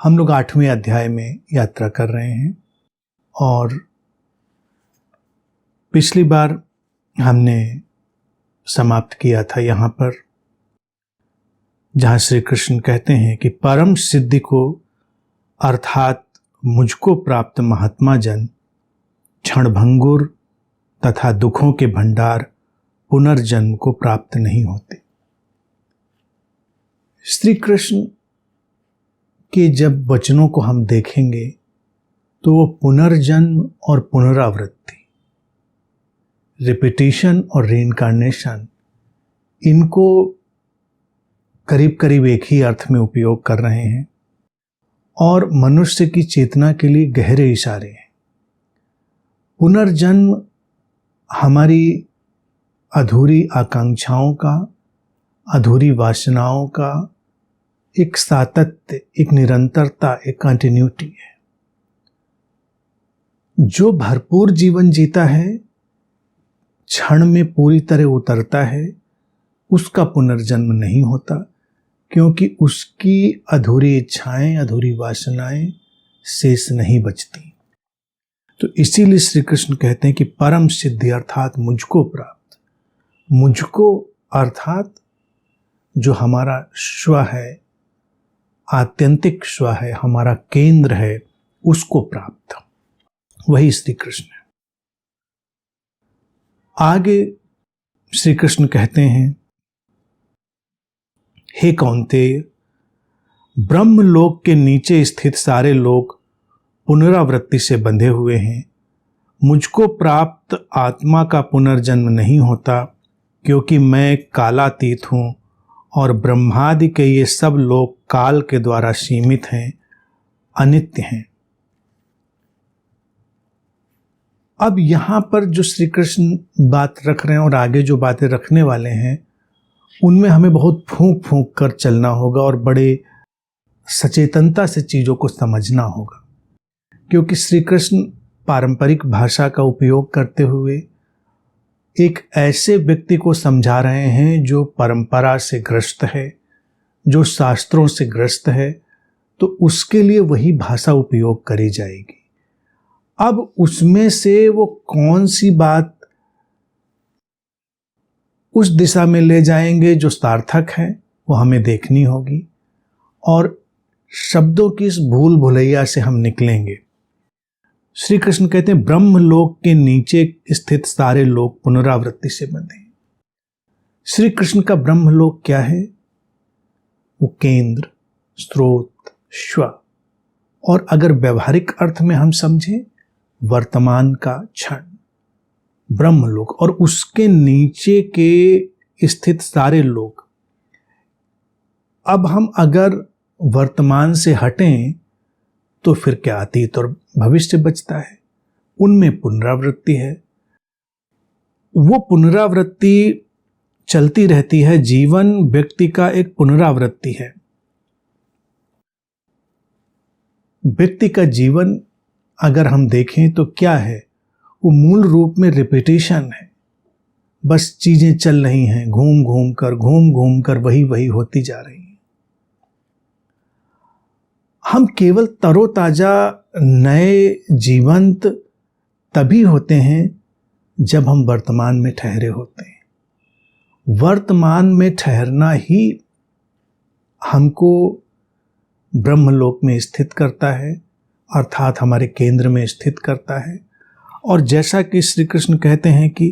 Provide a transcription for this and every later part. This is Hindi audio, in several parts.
हम लोग 8वें अध्याय में यात्रा कर रहे हैं और पिछली बार हमने समाप्त किया था यहाँ पर, जहाँ श्री कृष्ण कहते हैं कि परम सिद्धि को अर्थात मुझको प्राप्त महात्मा जन क्षणभंगुर तथा दुखों के भंडार पुनर्जन्म को प्राप्त नहीं होते। श्री कृष्ण के जब वचनों को हम देखेंगे तो वो पुनर्जन्म और पुनरावृत्ति, रिपीटिशन और रीइंकार्नेशन, इनको करीब करीब एक ही अर्थ में उपयोग कर रहे हैं और मनुष्य की चेतना के लिए गहरे इशारे हैं। पुनर्जन्म हमारी अधूरी आकांक्षाओं का, अधूरी वासनाओं का एक सातत्य, एक निरंतरता, एक कंटिन्यूटी है। जो भरपूर जीवन जीता है, क्षण में पूरी तरह उतरता है, उसका पुनर्जन्म नहीं होता, क्योंकि उसकी अधूरी इच्छाएं, अधूरी वासनाएं शेष नहीं बचती। तो इसीलिए श्री कृष्ण कहते हैं कि परम सिद्धि अर्थात मुझको प्राप्त, मुझको अर्थात जो हमारा स्व है, आत्यंतिक स्व है, हमारा केंद्र है, उसको प्राप्त, वही श्री कृष्ण है। आगे श्री कृष्ण कहते हैं, हे कौन्तेय, ब्रह्मलोक के नीचे स्थित सारे लोग पुनरावृत्ति से बंधे हुए हैं। मुझको प्राप्त आत्मा का पुनर्जन्म नहीं होता, क्योंकि मैं कालातीत हूँ और ब्रह्मादि के ये सब लोग काल के द्वारा सीमित हैं, अनित्य हैं। अब यहाँ पर जो श्री कृष्ण बात रख रहे हैं और आगे जो बातें रखने वाले हैं, उनमें हमें बहुत फूंक फूंक कर चलना होगा और बड़े सचेतनता से चीज़ों को समझना होगा, क्योंकि श्री कृष्ण पारंपरिक भाषा का उपयोग करते हुए एक ऐसे व्यक्ति को समझा रहे हैं जो परंपरा से ग्रस्त है, जो शास्त्रों से ग्रस्त है, तो उसके लिए वही भाषा उपयोग करी जाएगी। अब उसमें से वो कौन सी बात उस दिशा में ले जाएंगे जो सार्थक है, वो हमें देखनी होगी और शब्दों की इस भूल भुलैया से हम निकलेंगे। श्री कृष्ण कहते हैं ब्रह्मलोक के नीचे स्थित सारे लोग पुनरावृत्ति से बंधे हैं। श्री कृष्ण का ब्रह्मलोक क्या है? वो केंद्र, स्रोत, स्व, और अगर व्यवहारिक अर्थ में हम समझें, वर्तमान का क्षण, ब्रह्मलोक, और उसके नीचे के स्थित सारे लोग। अब हम अगर वर्तमान से हटें तो फिर क्या अतीत और भविष्य बचता है? उनमें पुनरावृत्ति है। वो पुनरावृत्ति चलती रहती है। जीवन व्यक्ति का एक पुनरावृत्ति है। व्यक्ति का जीवन अगर हम देखें तो क्या है? वो मूल रूप में रिपीटिशन है। बस चीजें चल रही हैं, घूम घूम कर वही वही होती जा रही हैं। हम केवल तरोताजा, नए, जीवंत तभी होते हैं जब हम वर्तमान में ठहरे होते हैं। वर्तमान में ठहरना ही हमको ब्रह्मलोक में स्थित करता है, अर्थात हमारे केंद्र में स्थित करता है। और जैसा कि श्री कृष्ण कहते हैं कि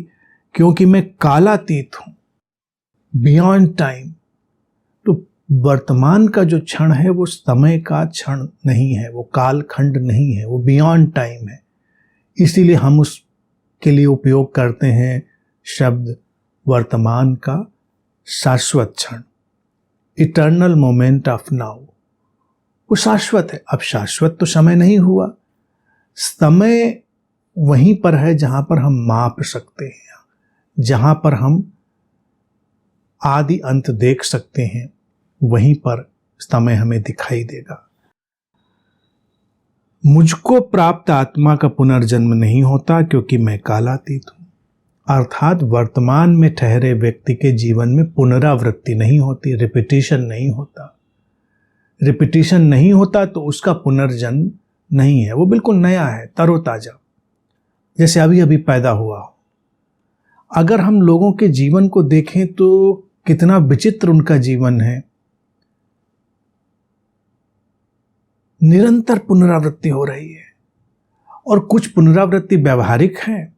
क्योंकि मैं कालातीत हूं, बियॉन्ड टाइम, तो वर्तमान का जो क्षण है वो समय का क्षण नहीं है, वो कालखंड नहीं है, वो बियॉन्ड टाइम है। इसीलिए हम उसके लिए उपयोग करते हैं शब्द वर्तमान का शाश्वत क्षण, इटर्नल मोमेंट ऑफ नाउ। वो शाश्वत है। अब शाश्वत तो समय नहीं हुआ। समय वहीं पर है जहां पर हम माप सकते हैं, जहां पर हम आदि अंत देख सकते हैं, वहीं पर समय हमें दिखाई देगा। मुझको प्राप्त आत्मा का पुनर्जन्म नहीं होता, क्योंकि मैं कालातीत हूं। अर्थात वर्तमान में ठहरे व्यक्ति के जीवन में पुनरावृत्ति नहीं होती, रिपीटिशन नहीं होता। रिपीटिशन नहीं होता तो उसका पुनर्जन्म नहीं है, वो बिल्कुल नया है, तरोताजा, जैसे अभी अभी पैदा हुआ हो। अगर हम लोगों के जीवन को देखें तो कितना विचित्र उनका जीवन है, निरंतर पुनरावृत्ति हो रही है, और कुछ पुनरावृत्ति व्यवहारिक है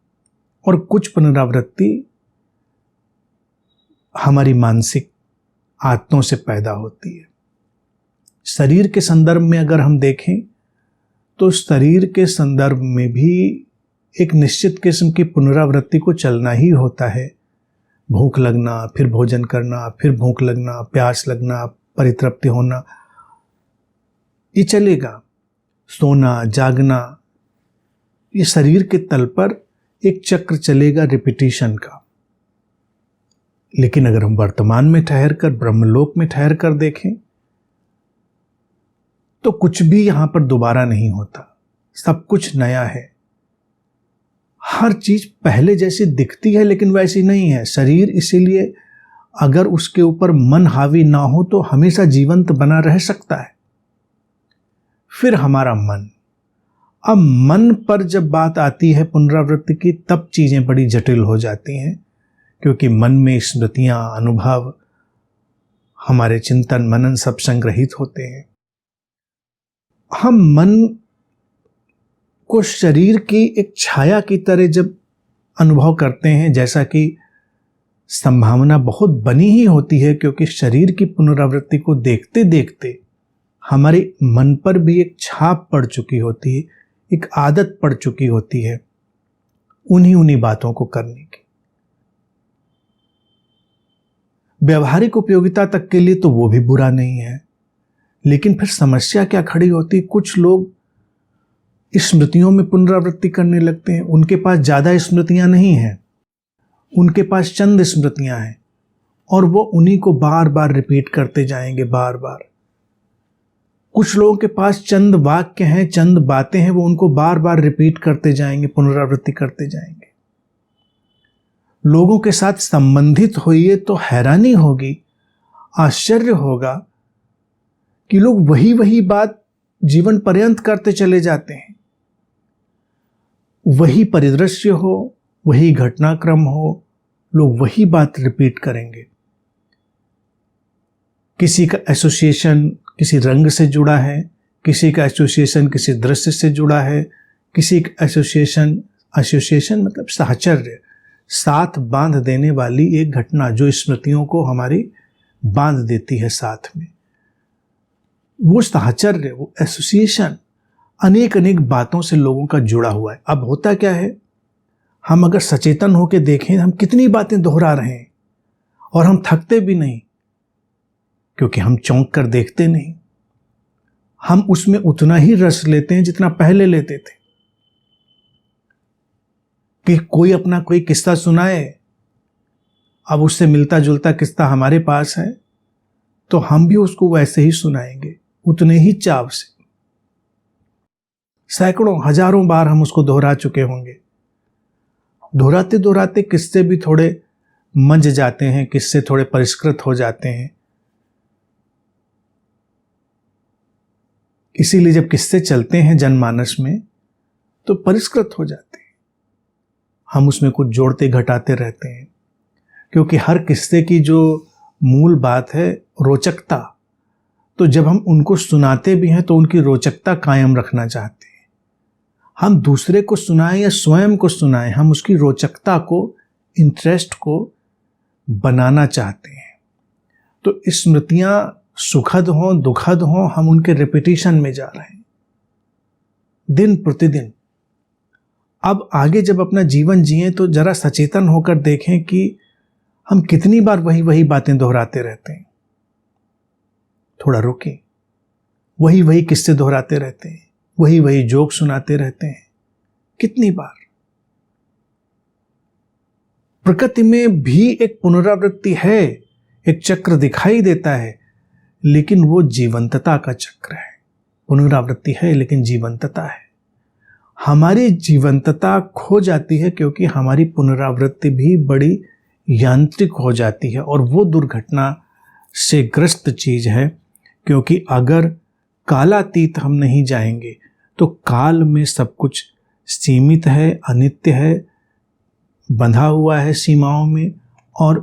और कुछ पुनरावृत्ति हमारी मानसिक आदतों से पैदा होती है। शरीर के संदर्भ में अगर हम देखें तो शरीर के संदर्भ में भी एक निश्चित किस्म की पुनरावृत्ति को चलना ही होता है। भूख लगना, फिर भोजन करना, फिर भूख लगना, प्यास लगना, परितृप्ति होना, ये चलेगा। सोना, जागना, ये शरीर के तल पर एक चक्र चलेगा रिपीटिशन का। लेकिन अगर हम वर्तमान में ठहरकर, ब्रह्मलोक में ठहरकर देखें तो कुछ भी यहां पर दोबारा नहीं होता, सब कुछ नया है। हर चीज पहले जैसी दिखती है लेकिन वैसी नहीं है। शरीर इसीलिए अगर उसके ऊपर मन हावी ना हो तो हमेशा जीवंत बना रह सकता है। फिर हमारा मन, अब मन पर जब बात आती है पुनरावृत्ति की, तब चीजें बड़ी जटिल हो जाती हैं, क्योंकि मन में स्मृतियां, अनुभव, हमारे चिंतन मनन सब संग्रहित होते हैं। हम मन को शरीर की एक छाया की तरह जब अनुभव करते हैं, जैसा कि संभावना बहुत बनी ही होती है, क्योंकि शरीर की पुनरावृत्ति को देखते देखते हमारे मन पर भी एक छाप पड़ चुकी होती है, एक आदत पड़ चुकी होती है उन्हीं बातों को करने की। व्यवहारिक उपयोगिता तक के लिए तो वो भी बुरा नहीं है, लेकिन फिर समस्या क्या खड़ी होती है? कुछ लोग स्मृतियों में पुनरावृत्ति करने लगते हैं। उनके पास ज्यादा स्मृतियां नहीं हैं, उनके पास चंद स्मृतियां हैं, और वो उन्हीं को बार बार रिपीट करते जाएंगे, बार बार। कुछ लोगों के पास चंद वाक्य हैं, चंद बातें हैं, वो उनको बार बार रिपीट करते जाएंगे, पुनरावृत्ति करते जाएंगे। लोगों के साथ संबंधित होइए तो हैरानी होगी, आश्चर्य होगा कि लोग वही वही बात जीवन पर्यंत करते चले जाते हैं। वही परिदृश्य हो, वही घटनाक्रम हो, लोग वही बात रिपीट करेंगे। किसी का एसोसिएशन किसी रंग से जुड़ा है, किसी का एसोसिएशन किसी दृश्य से जुड़ा है, किसी का एसोसिएशन मतलब साहचर्य, साथ बांध देने वाली एक घटना जो स्मृतियों को हमारी बांध देती है साथ में। वो साहचर्य, वो एसोसिएशन अनेक अनेक बातों से लोगों का जुड़ा हुआ है। अब होता क्या है, हम अगर सचेतन होकर देखें, हम कितनी बातें दोहरा रहे हैं और हम थकते भी नहीं, क्योंकि हम चौंक कर देखते नहीं। हम उसमें उतना ही रस लेते हैं जितना पहले लेते थे। कि कोई अपना कोई किस्सा सुनाए, अब उससे मिलता जुलता किस्सा हमारे पास है तो हम भी उसको वैसे ही सुनाएंगे, उतने ही चाव से। सैकड़ों हजारों बार हम उसको दोहरा चुके होंगे। दोहराते दोहराते किस्से भी थोड़े मंझ जाते हैं, किस्से थोड़े परिष्कृत हो जाते हैं। इसीलिए जब किस्से चलते हैं जनमानस में तो परिष्कृत हो जाते हैं। हम उसमें कुछ जोड़ते घटाते रहते हैं, क्योंकि हर किस्से की जो मूल बात है रोचकता, तो जब हम उनको सुनाते भी हैं तो उनकी रोचकता कायम रखना चाहते हैं। हम दूसरे को सुनाएं या स्वयं को सुनाएं, हम उसकी रोचकता को, इंटरेस्ट को बनाना चाहते हैं। तो स्मृतियां सुखद हों दुखद हों, हम उनके रिपीटिशन में जा रहे हैं दिन प्रतिदिन। अब आगे जब अपना जीवन जिए तो जरा सचेतन होकर देखें कि हम कितनी बार वही वही बातें दोहराते रहते हैं। थोड़ा रुकें, वही वही किस्से दोहराते रहते हैं, वही वही जोक सुनाते रहते हैं। कितनी बार? प्रकृति में भी एक पुनरावृत्ति है, एक चक्र दिखाई देता है, लेकिन वो जीवंतता का चक्र है। पुनरावृत्ति है लेकिन जीवंतता है। हमारी जीवंतता खो जाती है क्योंकि हमारी पुनरावृत्ति भी बड़ी यांत्रिक हो जाती है, और वो दुर्घटना से ग्रस्त चीज है क्योंकि अगर कालातीत हम नहीं जाएंगे तो काल में सब कुछ सीमित है, अनित्य है, बंधा हुआ है सीमाओं में और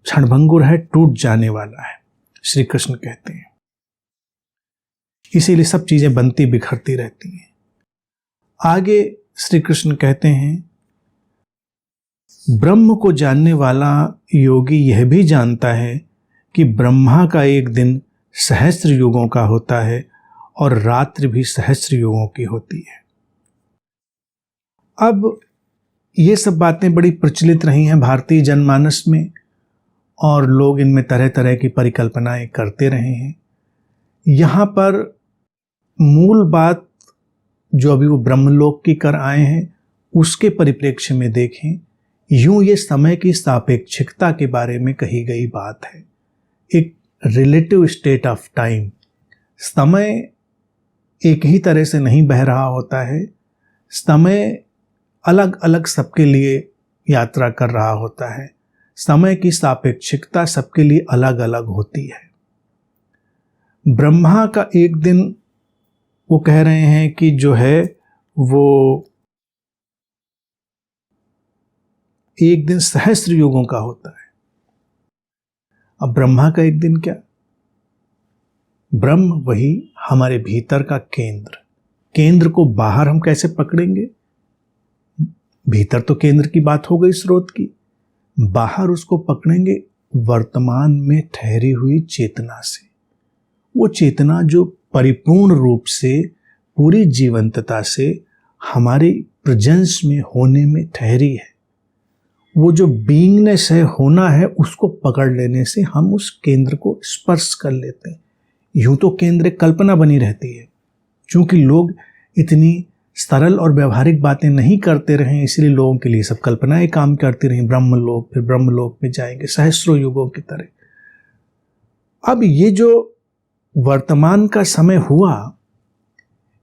क्षणभंगुर है, टूट जाने वाला है, श्री कृष्ण कहते हैं। इसीलिए सब चीजें बनती बिखरती रहती हैं। आगे श्री कृष्ण कहते हैं, ब्रह्म को जानने वाला योगी यह भी जानता है कि ब्रह्मा का एक दिन सहस्त्र युगों का होता है और रात्रि भी सहस्त्र युगों की होती है। अब ये सब बातें बड़ी प्रचलित रही हैं भारतीय जनमानस में और लोग इनमें तरह तरह की परिकल्पनाएं करते रहे हैं। यहाँ पर मूल बात जो अभी वो ब्रह्मलोक की कर आए हैं उसके परिप्रेक्ष्य में देखें, यूं ये समय की सापेक्षिकता के बारे में कही गई बात है। एक रिलेटिव स्टेट ऑफ टाइम, समय एक ही तरह से नहीं बह रहा होता है, समय अलग अलग सबके लिए यात्रा कर रहा होता है। समय की सापेक्षिकता सबके लिए अलग अलग होती है। ब्रह्मा का एक दिन, वो कह रहे हैं कि जो है वो एक दिन सहस्त्र युगों का होता है। अब ब्रह्मा का एक दिन क्या, ब्रह्म वही हमारे भीतर का केंद्र। केंद्र को बाहर हम कैसे पकड़ेंगे? भीतर तो केंद्र की बात हो गई स्रोत की, बाहर उसको पकड़ेंगे वर्तमान में ठहरी हुई चेतना से। वो चेतना जो परिपूर्ण रूप से, पूरी जीवंतता से हमारे प्रेजेंस में होने में ठहरी है। वो जो बीइंगनेस है, होना है, उसको पकड़ लेने से हम उस केंद्र को स्पर्श कर लेते हैं। यूं तो केंद्र एक कल्पना बनी रहती है, क्योंकि लोग इतनी सरल और व्यवहारिक बातें नहीं करते रहे, इसलिए लोगों के लिए सब कल्पनाएं काम करती रही। ब्रह्मलोक, फिर ब्रह्मलोक में जाएंगे सहस्रों युगों की तरह। अब ये जो वर्तमान का समय हुआ,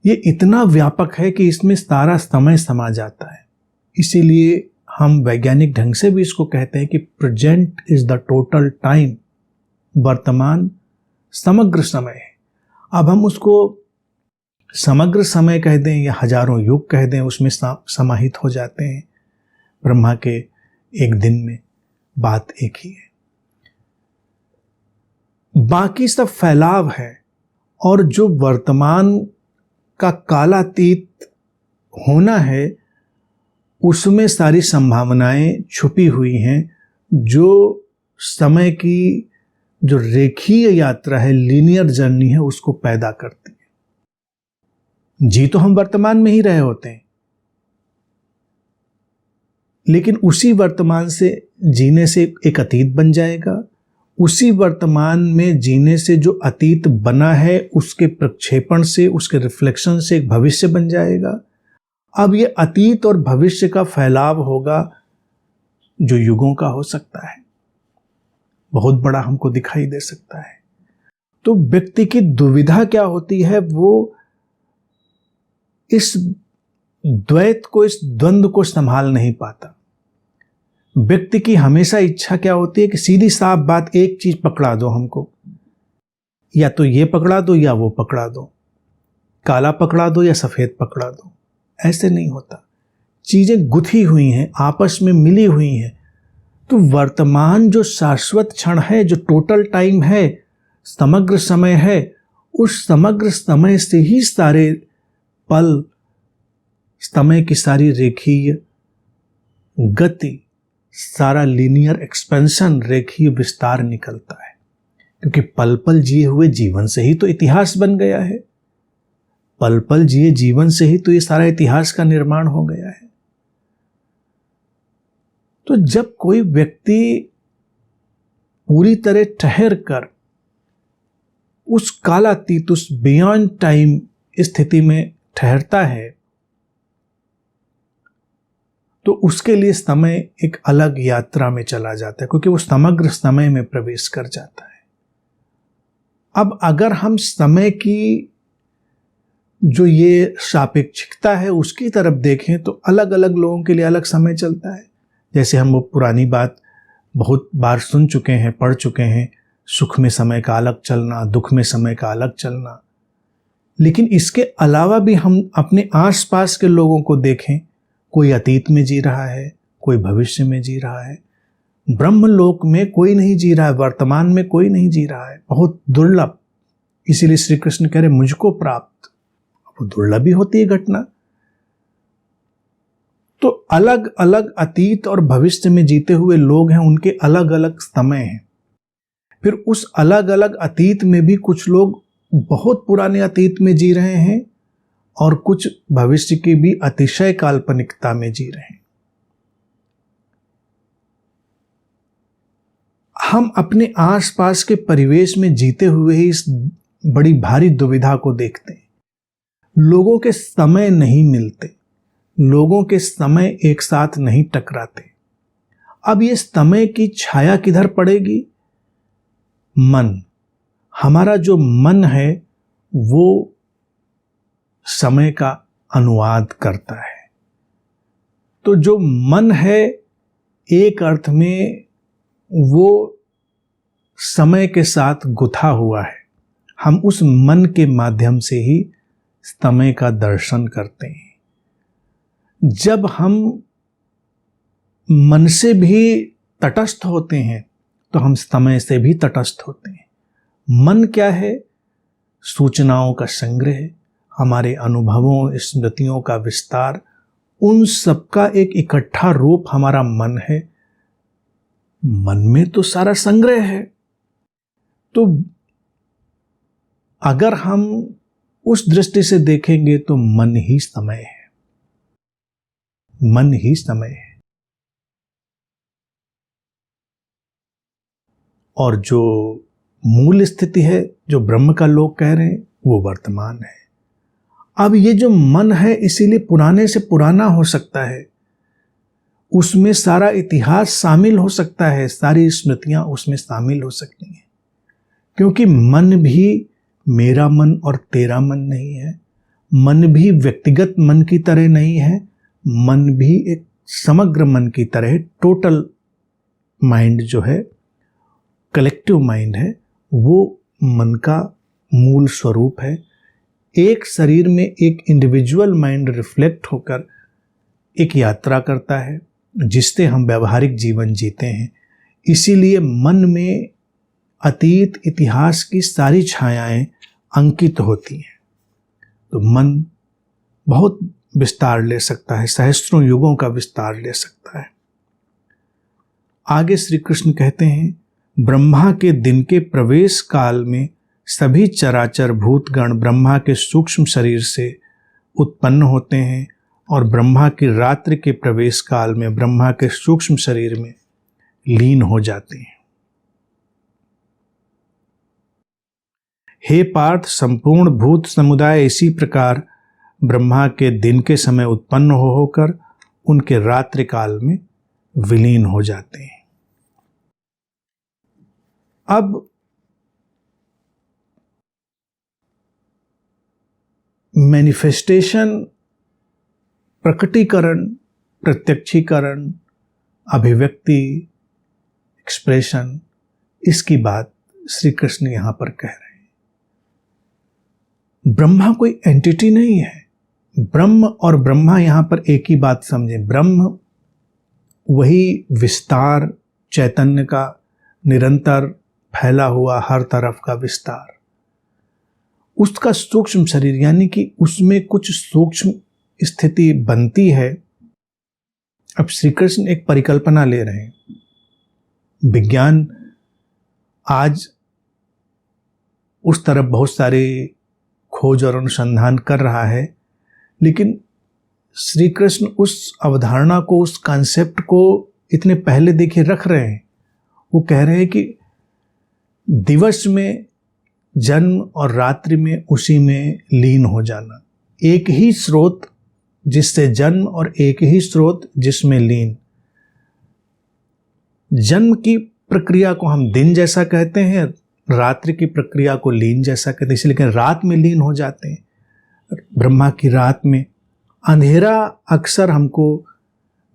ये इतना व्यापक है कि इसमें सारा समय समा जाता है। इसीलिए हम वैज्ञानिक ढंग से भी इसको कहते हैं कि present is the total time. वर्तमान समग्र समय है। अब हम उसको समग्र समय कह दें या हजारों युग कह दें, उसमें समाहित हो जाते हैं। ब्रह्मा के एक दिन में बात एक ही है, बाकी सब फैलाव है। और जो वर्तमान का कालातीत होना है, उसमें सारी संभावनाएं छुपी हुई हैं, जो समय की जो रेखीय यात्रा है, लीनियर जर्नी है, उसको पैदा करती है। जी तो हम वर्तमान में ही रहे होते हैं, लेकिन उसी वर्तमान से जीने से एक अतीत बन जाएगा। उसी वर्तमान में जीने से जो अतीत बना है, उसके प्रक्षेपण से, उसके रिफ्लेक्शन से एक भविष्य बन जाएगा। अब ये अतीत और भविष्य का फैलाव होगा जो युगों का हो सकता है, बहुत बड़ा हमको दिखाई दे सकता है। तो व्यक्ति की दुविधा क्या होती है, वो इस द्वैत को, इस द्वंद्व को संभाल नहीं पाता। व्यक्ति की हमेशा इच्छा क्या होती है कि सीधी साफ बात, एक चीज पकड़ा दो हमको, या तो ये पकड़ा दो या वो पकड़ा दो, काला पकड़ा दो या सफेद पकड़ा दो। ऐसे नहीं होता, चीजें गुथी हुई हैं, आपस में मिली हुई हैं। तो वर्तमान जो शाश्वत क्षण है, जो टोटल टाइम है, समग्र समय है, उस समग्र समय से ही सारे पल, समय की सारी रेखीय गति, सारा लीनियर एक्सपेंशन, रेखीय विस्तार निकलता है। क्योंकि पल पल जिए हुए जीवन से ही तो इतिहास बन गया है। पल पल जिए जीवन से ही तो ये सारा इतिहास का निर्माण हो गया है। तो जब कोई व्यक्ति पूरी तरह ठहर कर उस कालातीत, उस बियॉन्ड टाइम स्थिति में ठहरता है, तो उसके लिए समय एक अलग यात्रा में चला जाता है, क्योंकि वो समग्र समय में प्रवेश कर जाता है। अब अगर हम समय की जो ये सापेक्षिकता है उसकी तरफ देखें, तो अलग अलग लोगों के लिए अलग समय चलता है। जैसे हम वो पुरानी बात बहुत बार सुन चुके हैं, पढ़ चुके हैं, सुख में समय का अलग चलना, दुख में समय का अलग चलना। लेकिन इसके अलावा भी हम अपने आसपास के लोगों को देखें, कोई अतीत में जी रहा है, कोई भविष्य में जी रहा है, ब्रह्मलोक में कोई नहीं जी रहा है, वर्तमान में कोई नहीं जी रहा है, बहुत दुर्लभ। इसीलिए श्री कृष्ण कह रहे मुझको प्राप्त, वो दुर्लभ ही होती है घटना। तो अलग अलग अतीत और भविष्य में जीते हुए लोग हैं, उनके अलग अलग समय हैं। फिर उस अलग अलग अतीत में भी कुछ लोग बहुत पुराने अतीत में जी रहे हैं और कुछ भविष्य की भी अतिशय काल्पनिकता में जी रहे हैं। हम अपने आसपास के परिवेश में जीते हुए ही इस बड़ी भारी दुविधा को देखते हैं। लोगों के समय नहीं मिलते, लोगों के समय एक साथ नहीं टकराते। अब ये समय की छाया किधर पड़ेगी? मन। हमारा जो मन है वो समय का अनुवाद करता है। तो जो मन है एक अर्थ में वो समय के साथ गुथा हुआ है। हम उस मन के माध्यम से ही समय का दर्शन करते हैं। जब हम मन से भी तटस्थ होते हैं तो हम समय से भी तटस्थ होते हैं। मन क्या है? सूचनाओं का संग्रह, हमारे अनुभवों, स्मृतियों का विस्तार, उन सबका एक इकट्ठा रूप हमारा मन है। मन में तो सारा संग्रह है। तो अगर हम उस दृष्टि से देखेंगे तो मन ही समय है, मन ही समय है। और जो मूल स्थिति है, जो ब्रह्म का लोक कह रहे हैं, वो वर्तमान है। अब ये जो मन है इसीलिए पुराने से पुराना हो सकता है, उसमें सारा इतिहास शामिल हो सकता है, सारी स्मृतियां उसमें शामिल हो सकती हैं। क्योंकि मन भी मेरा मन और तेरा मन नहीं है, मन भी व्यक्तिगत मन की तरह नहीं है, मन भी एक समग्र मन की तरह, टोटल माइंड जो है, कलेक्टिव माइंड है, वो मन का मूल स्वरूप है। एक शरीर में एक इंडिविजुअल माइंड रिफ्लेक्ट होकर एक यात्रा करता है जिससे हम व्यवहारिक जीवन जीते हैं। इसीलिए मन में अतीत इतिहास की सारी छायाएं अंकित होती हैं। तो मन बहुत विस्तार ले सकता है, सहस्त्रों युगों का विस्तार ले सकता है। आगे श्री कृष्ण कहते हैं, ब्रह्मा के दिन के प्रवेश काल में सभी चराचर भूतगण ब्रह्मा के सूक्ष्म शरीर से उत्पन्न होते हैं और ब्रह्मा की रात्रि के प्रवेश काल में ब्रह्मा के सूक्ष्म शरीर में लीन हो जाते हैं। हे पार्थ, संपूर्ण भूत समुदाय इसी प्रकार ब्रह्मा के दिन के समय उत्पन्न होकर उनके रात्रि काल में विलीन हो जाते हैं। अब मैनिफेस्टेशन, प्रकटीकरण, प्रत्यक्षीकरण, अभिव्यक्ति, एक्सप्रेशन, इसकी बात श्री कृष्ण यहां पर कह रहे हैं। ब्रह्मा कोई एंटिटी नहीं है। ब्रह्म और ब्रह्मा यहां पर एक ही बात समझें। ब्रह्म वही विस्तार, चैतन्य का निरंतर फैला हुआ हर तरफ का विस्तार, उसका सूक्ष्म शरीर, यानी कि उसमें कुछ सूक्ष्म स्थिति बनती है। अब श्री कृष्ण एक परिकल्पना ले रहे हैं। विज्ञान आज उस तरफ बहुत सारे खोज और अनुसंधान कर रहा है, लेकिन श्री कृष्ण उस अवधारणा को, उस कॉन्सेप्ट को इतने पहले देखिए रख रहे हैं। वो कह रहे हैं कि दिवस में जन्म और रात्रि में उसी में लीन हो जाना, एक ही स्रोत जिससे जन्म और एक ही स्रोत जिसमें लीन। जन्म की प्रक्रिया को हम दिन जैसा कहते हैं, रात्रि की प्रक्रिया को लीन जैसा कहते हैं, इसलिए रात में लीन हो जाते हैं। ब्रह्मा की रात में अंधेरा अक्सर हमको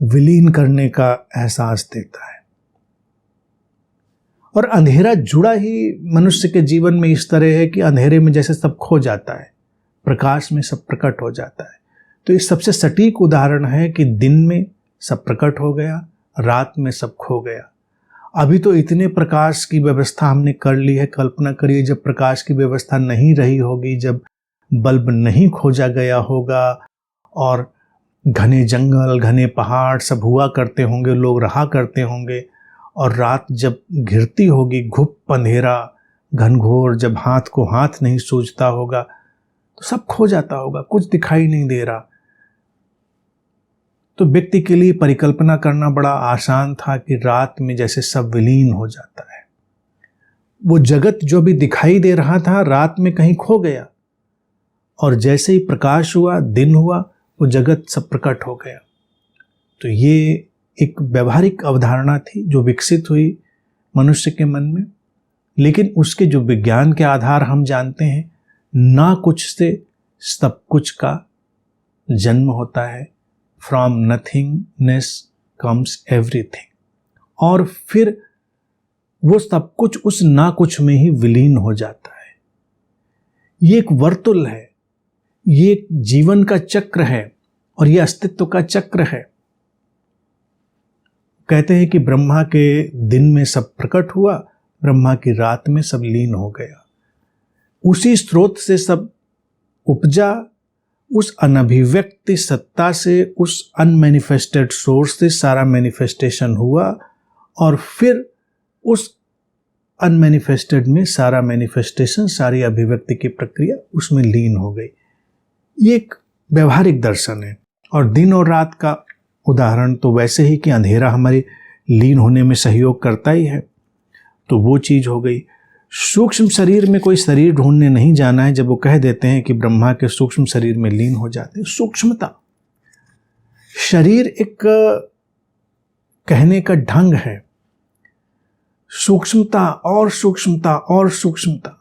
विलीन करने का एहसास देता है। और अंधेरा जुड़ा ही मनुष्य के जीवन में इस तरह है कि अंधेरे में जैसे सब खो जाता है, प्रकाश में सब प्रकट हो जाता है। तो इस सबसे सटीक उदाहरण है कि दिन में सब प्रकट हो गया, रात में सब खो गया। अभी तो इतने प्रकाश की व्यवस्था हमने कर ली है, कल्पना करिए जब प्रकाश की व्यवस्था नहीं रही होगी, जब बल्ब नहीं खोजा गया होगा और घने जंगल, घने पहाड़ सब हुआ करते होंगे, लोग रहा करते होंगे, और रात जब घिरती होगी, घुप अंधेरा घनघोर, जब हाथ को हाथ नहीं सूझता होगा तो सब खो जाता होगा, कुछ दिखाई नहीं दे रहा। तो व्यक्ति के लिए परिकल्पना करना बड़ा आसान था कि रात में जैसे सब विलीन हो जाता है। वो जगत जो भी दिखाई दे रहा था रात में कहीं खो गया, और जैसे ही प्रकाश हुआ, दिन हुआ, वो जगत सब प्रकट हो गया। तो ये एक व्यवहारिक अवधारणा थी जो विकसित हुई मनुष्य के मन में, लेकिन उसके जो विज्ञान के आधार हम जानते हैं, ना कुछ से सब कुछ का जन्म होता है। फ्रॉम नथिंगनेस कम्स एवरीथिंग, और फिर वो सब कुछ उस ना कुछ में ही विलीन हो जाता है। ये एक वर्तुल है, ये एक जीवन का चक्र है, और ये अस्तित्व का चक्र है। कहते हैं कि ब्रह्मा के दिन में सब प्रकट हुआ, ब्रह्मा की रात में सब लीन हो गया। उसी स्रोत से सब उपजा, उस अनभिव्यक्ति सत्ता से, उस अनमैनिफेस्टेड सोर्स से सारा मैनिफेस्टेशन हुआ, और फिर उस अनमैनिफेस्टेड में सारा मैनिफेस्टेशन, सारी अभिव्यक्ति की प्रक्रिया उसमें लीन हो गई। ये एक व्यवहारिक दर्शन है। और दिन और रात का उदाहरण तो वैसे ही कि अंधेरा हमारे लीन होने में सहयोग करता ही है, तो वो चीज हो गई। सूक्ष्म शरीर में कोई शरीर ढूंढने नहीं जाना है। जब वो कह देते हैं कि ब्रह्मा के सूक्ष्म शरीर में लीन हो जाते हैं, सूक्ष्मता, शरीर एक कहने का ढंग है, सूक्ष्मता और सूक्ष्मता और सूक्ष्मता।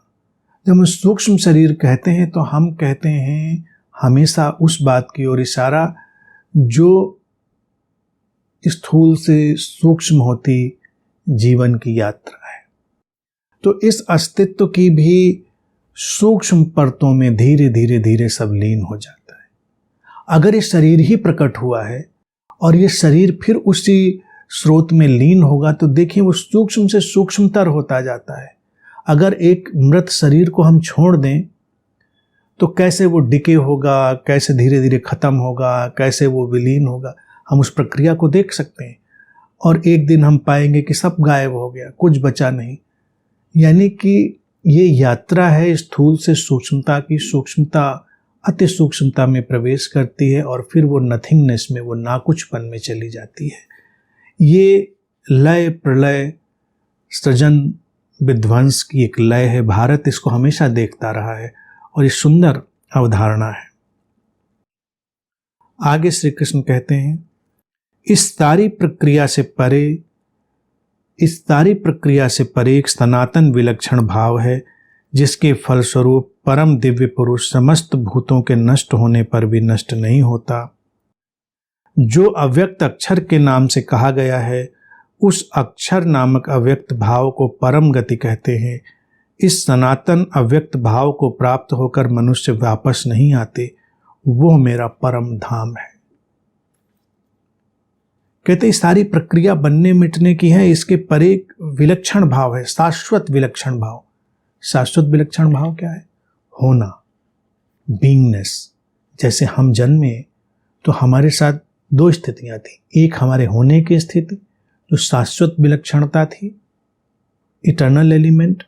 जब हम सूक्ष्म शरीर कहते हैं तो हम कहते हैं हमेशा उस बात की ओर इशारा जो स्थूल से सूक्ष्म होती जीवन की यात्रा है। तो इस अस्तित्व की भी सूक्ष्म परतों में धीरे धीरे धीरे सब लीन हो जाता है। अगर ये शरीर ही प्रकट हुआ है और ये शरीर फिर उसी स्रोत में लीन होगा, तो देखिए वो सूक्ष्म से सूक्ष्मतर होता जाता है। अगर एक मृत शरीर को हम छोड़ दें तो कैसे वो डिके होगा, कैसे धीरे धीरे खत्म होगा, कैसे वो विलीन होगा, हम उस प्रक्रिया को देख सकते हैं। और एक दिन हम पाएंगे कि सब गायब हो गया, कुछ बचा नहीं। यानी कि ये यात्रा है स्थूल से सूक्ष्मता की। सूक्ष्मता अति सूक्ष्मता में प्रवेश करती है और फिर वो नथिंगनेस में, वो नाकुछपन में चली जाती है। ये लय प्रलय सृजन विध्वंस की एक लय है। भारत इसको हमेशा देखता रहा है और ये सुंदर अवधारणा है। आगे श्री कृष्ण कहते हैं, इस सारी प्रक्रिया से परे एक सनातन विलक्षण भाव है, जिसके फलस्वरूप परम दिव्य पुरुष समस्त भूतों के नष्ट होने पर भी नष्ट नहीं होता। जो अव्यक्त अक्षर के नाम से कहा गया है, उस अक्षर नामक अव्यक्त भाव को परम गति कहते हैं। इस सनातन अव्यक्त भाव को प्राप्त होकर मनुष्य वापस नहीं आते, वो मेरा परम धाम है। कहते सारी प्रक्रिया बनने मिटने की है, इसके परे एक विलक्षण भाव है, शाश्वत विलक्षण भाव। शाश्वत विलक्षण भाव क्या है? होना, बीइंगनेस। जैसे हम जन्मे तो हमारे साथ दो स्थितियां थी, एक हमारे होने की स्थिति जो शाश्वत विलक्षणता थी, इटर्नल एलिमेंट,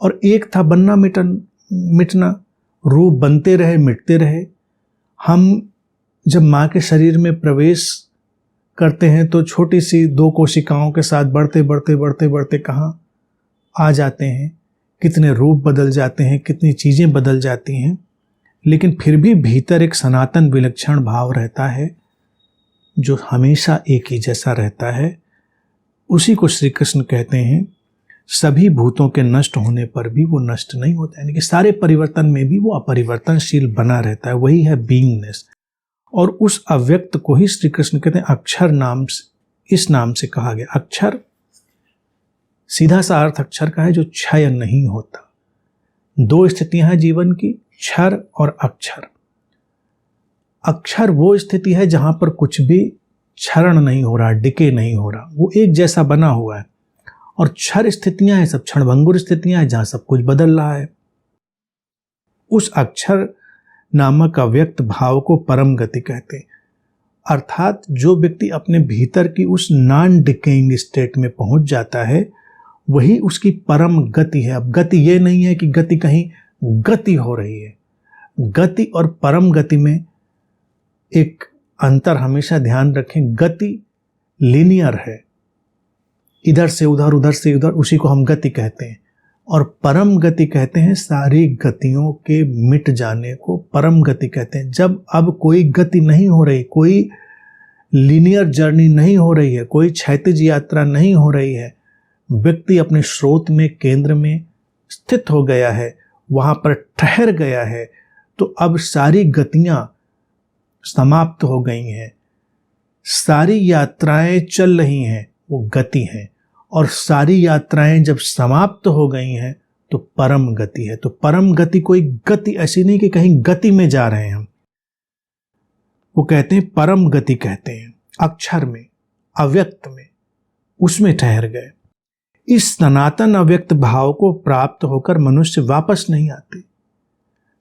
और एक था बनना मिटना, रूप बनते रहे मिटते रहे। हम जब माँ के शरीर में प्रवेश करते हैं तो छोटी सी दो कोशिकाओं के साथ बढ़ते बढ़ते बढ़ते बढ़ते कहाँ आ जाते हैं, कितने रूप बदल जाते हैं, कितनी चीज़ें बदल जाती हैं, लेकिन फिर भी भीतर एक सनातन विलक्षण भाव रहता है जो हमेशा एक ही जैसा रहता है। उसी को श्री कृष्ण कहते हैं सभी भूतों के नष्ट होने पर भी वो नष्ट नहीं होता, यानी कि सारे परिवर्तन में भी वो अपरिवर्तनशील बना रहता है। वही है बीइंगनेस। और उस अव्यक्त को ही श्री कृष्ण कहते हैं अक्षर नाम से, इस नाम से कहा गया। अक्षर सीधा सा अर्थ अक्षर का है जो क्षय नहीं होता। दो स्थितियां हैं जीवन की, क्षर और अक्षर। अक्षर वो स्थिति है जहां पर कुछ भी क्षरण नहीं हो रहा, डिके नहीं हो रहा, वो एक जैसा बना हुआ है। और क्षर स्थितियां हैं सब क्षणभंगुर स्थितियां हैं जहां सब कुछ बदल रहा है। उस अक्षर नामक अव्यक्त भाव को परम गति कहते हैं। अर्थात जो व्यक्ति अपने भीतर की उस नॉन डिकेइंग स्टेट में पहुंच जाता है वही उसकी परम गति है। अब गति ये नहीं है कि गति कहीं गति हो रही है। गति और परम गति में एक अंतर हमेशा ध्यान रखें। गति लीनियर है, इधर से उधर, उधर से उधर, उसी को हम गति कहते हैं। और परम गति कहते हैं सारी गतियों के मिट जाने को परम गति कहते हैं। जब अब कोई गति नहीं हो रही, कोई लीनियर जर्नी नहीं हो रही है, कोई क्षैतिज यात्रा नहीं हो रही है, व्यक्ति अपने स्रोत में, केंद्र में स्थित हो गया है, वहां पर ठहर गया है, तो अब सारी गतियां समाप्त हो गई हैं। सारी यात्राएं चल रही हैं, वो गति हैं। और सारी यात्राएं जब समाप्त हो गई हैं तो परम गति है। तो परम गति कोई गति ऐसी नहीं कि कहीं गति में जा रहे हैं हम, वो कहते हैं परम गति कहते हैं। अक्षर में, अव्यक्त में, उसमें ठहर गए। इस सनातन अव्यक्त भाव को प्राप्त होकर मनुष्य वापस नहीं आते।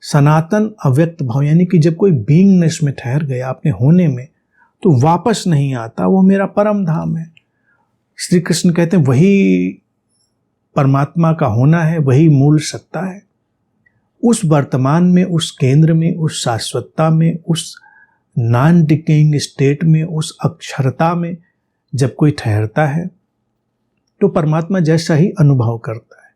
सनातन अव्यक्त भाव यानी कि जब कोई बीइंगनेस में ठहर गया अपने होने में, तो वापस नहीं आता, वो मेरा परम धाम है। श्री कृष्ण कहते हैं वही परमात्मा का होना है, वही मूल सत्ता है। उस वर्तमान में, उस केंद्र में, उस शाश्वतता में, उस नॉन डिकेइंग स्टेट में, उस अक्षरता में जब कोई ठहरता है तो परमात्मा जैसा ही अनुभव करता है।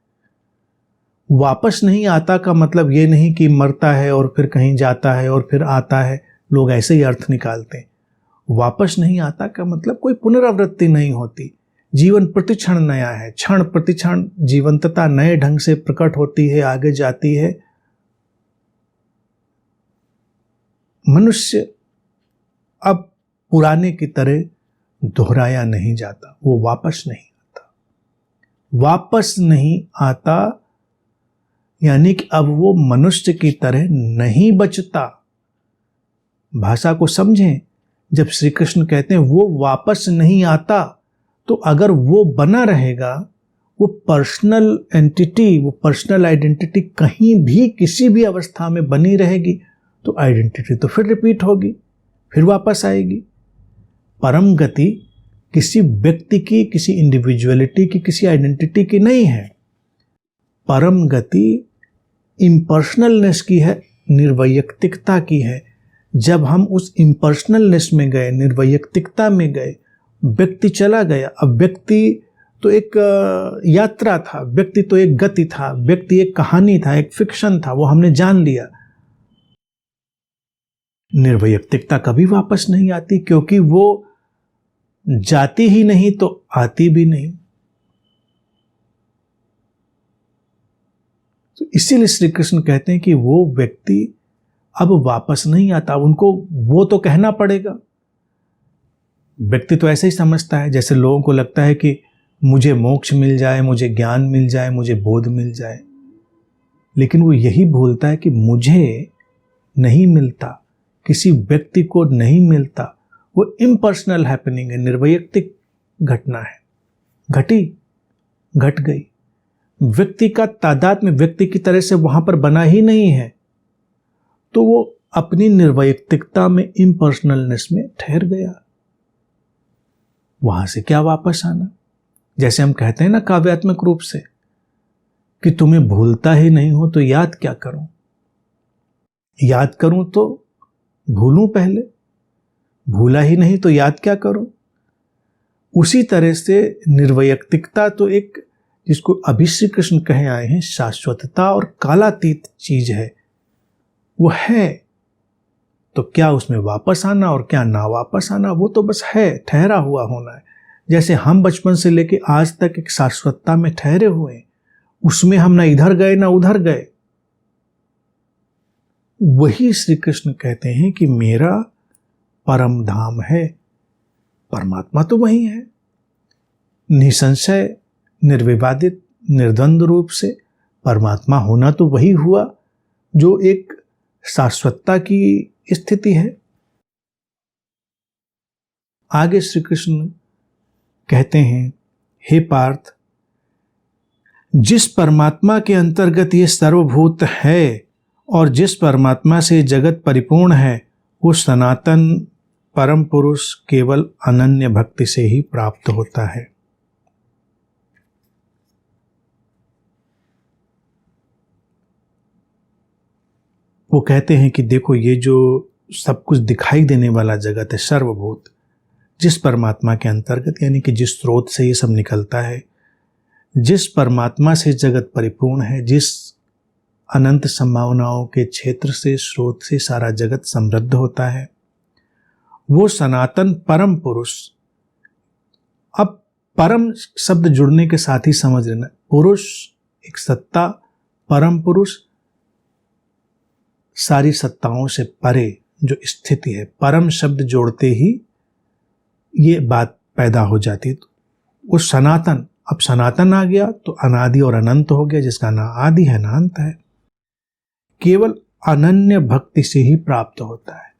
वापस नहीं आता का मतलब ये नहीं कि मरता है और फिर कहीं जाता है और फिर आता है, लोग ऐसे ही अर्थ निकालते हैं। वापस नहीं आता का मतलब कोई पुनरावृत्ति नहीं होती। जीवन प्रतिक्षण नया है, क्षण प्रतिक्षण जीवंतता नए ढंग से प्रकट होती है, आगे जाती है। मनुष्य अब पुराने की तरह दोहराया नहीं जाता, वो वापस नहीं आता। वापस नहीं आता यानी कि अब वो मनुष्य की तरह नहीं बचता। भाषा को समझें। जब श्री कृष्ण कहते हैं वो वापस नहीं आता, तो अगर वो बना रहेगा, वो पर्सनल एंटिटी, वो पर्सनल आइडेंटिटी कहीं भी किसी भी अवस्था में बनी रहेगी, तो आइडेंटिटी तो फिर रिपीट होगी, फिर वापस आएगी। परम गति किसी व्यक्ति की, किसी इंडिविजुअलिटी की, किसी आइडेंटिटी की नहीं है। परम गति इम्पर्सनलनेस की है, निर्वैयक्तिकता की है। जब हम उस इम्पर्सनलनेस में गए, निर्वैयक्तिकता में गए, व्यक्ति चला गया। अब व्यक्ति तो एक यात्रा था, व्यक्ति तो एक गति था, व्यक्ति एक कहानी था, एक फिक्शन था, वो हमने जान लिया। निर्वैयक्तिकता कभी वापस नहीं आती, क्योंकि वो जाती ही नहीं तो आती भी नहीं। तो इसीलिए श्री कृष्ण कहते हैं कि वो व्यक्ति अब वापस नहीं आता। उनको वो तो कहना पड़ेगा। व्यक्ति तो ऐसे ही समझता है, जैसे लोगों को लगता है कि मुझे मोक्ष मिल जाए, मुझे ज्ञान मिल जाए, मुझे बोध मिल जाए। लेकिन वो यही भूलता है कि मुझे नहीं मिलता, किसी व्यक्ति को नहीं मिलता। वो इम्पर्सनल हैपनिंग है, निर्वैयक्तिक घटना है। घटी, घट गई। व्यक्ति का तादाद में व्यक्ति की तरह से वहां पर बना ही नहीं है, तो वो अपनी निर्वैयक्तिकता में, इम्पर्सनलनेस में ठहर गया। वहां से क्या वापस आना? जैसे हम कहते हैं ना काव्यात्मक रूप से कि तुम्हें भूलता ही नहीं हो तो याद क्या करूं, याद करूं तो भूलूं पहले, भूला ही नहीं तो याद क्या करूं। उसी तरह से निर्वैयक्तिकता तो एक, जिसको अभी श्री कृष्ण कहे आए हैं, शाश्वतता और कालातीत चीज है। वो है तो क्या उसमें वापस आना और क्या ना वापस आना, वो तो बस है, ठहरा हुआ होना है। जैसे हम बचपन से लेके आज तक एक शाश्वतता में ठहरे हुए हैं, उसमें हम ना इधर गए ना उधर गए। वही श्री कृष्ण कहते हैं कि मेरा परम धाम है। परमात्मा तो वही है, निसंशय निर्विवादित निर्द्वंद्व रूप से परमात्मा होना तो वही हुआ जो एक शाश्वतता की स्थिति है। आगे श्री कृष्ण कहते हैं, हे पार्थ, जिस परमात्मा के अंतर्गत ये सर्वभूत है और जिस परमात्मा से जगत परिपूर्ण है, वो सनातन परम पुरुष केवल अनन्य भक्ति से ही प्राप्त होता है। वो कहते हैं कि देखो, ये जो सब कुछ दिखाई देने वाला जगत है सर्वभूत, जिस परमात्मा के अंतर्गत, यानी कि जिस स्रोत से ये सब निकलता है, जिस परमात्मा से जगत परिपूर्ण है, जिस अनंत संभावनाओं के क्षेत्र से, स्रोत से सारा जगत समृद्ध होता है, वो सनातन परम पुरुष। अब परम शब्द जुड़ने के साथ ही समझ लेना, पुरुष एक सत्ता, परम पुरुष सारी सत्ताओं से परे जो स्थिति है। परम शब्द जोड़ते ही ये बात पैदा हो जाती है। वो सनातन, अब सनातन आ गया तो अनादि और अनंत हो गया, जिसका ना आदि है ना अंत है, केवल अनन्य भक्ति से ही प्राप्त होता है।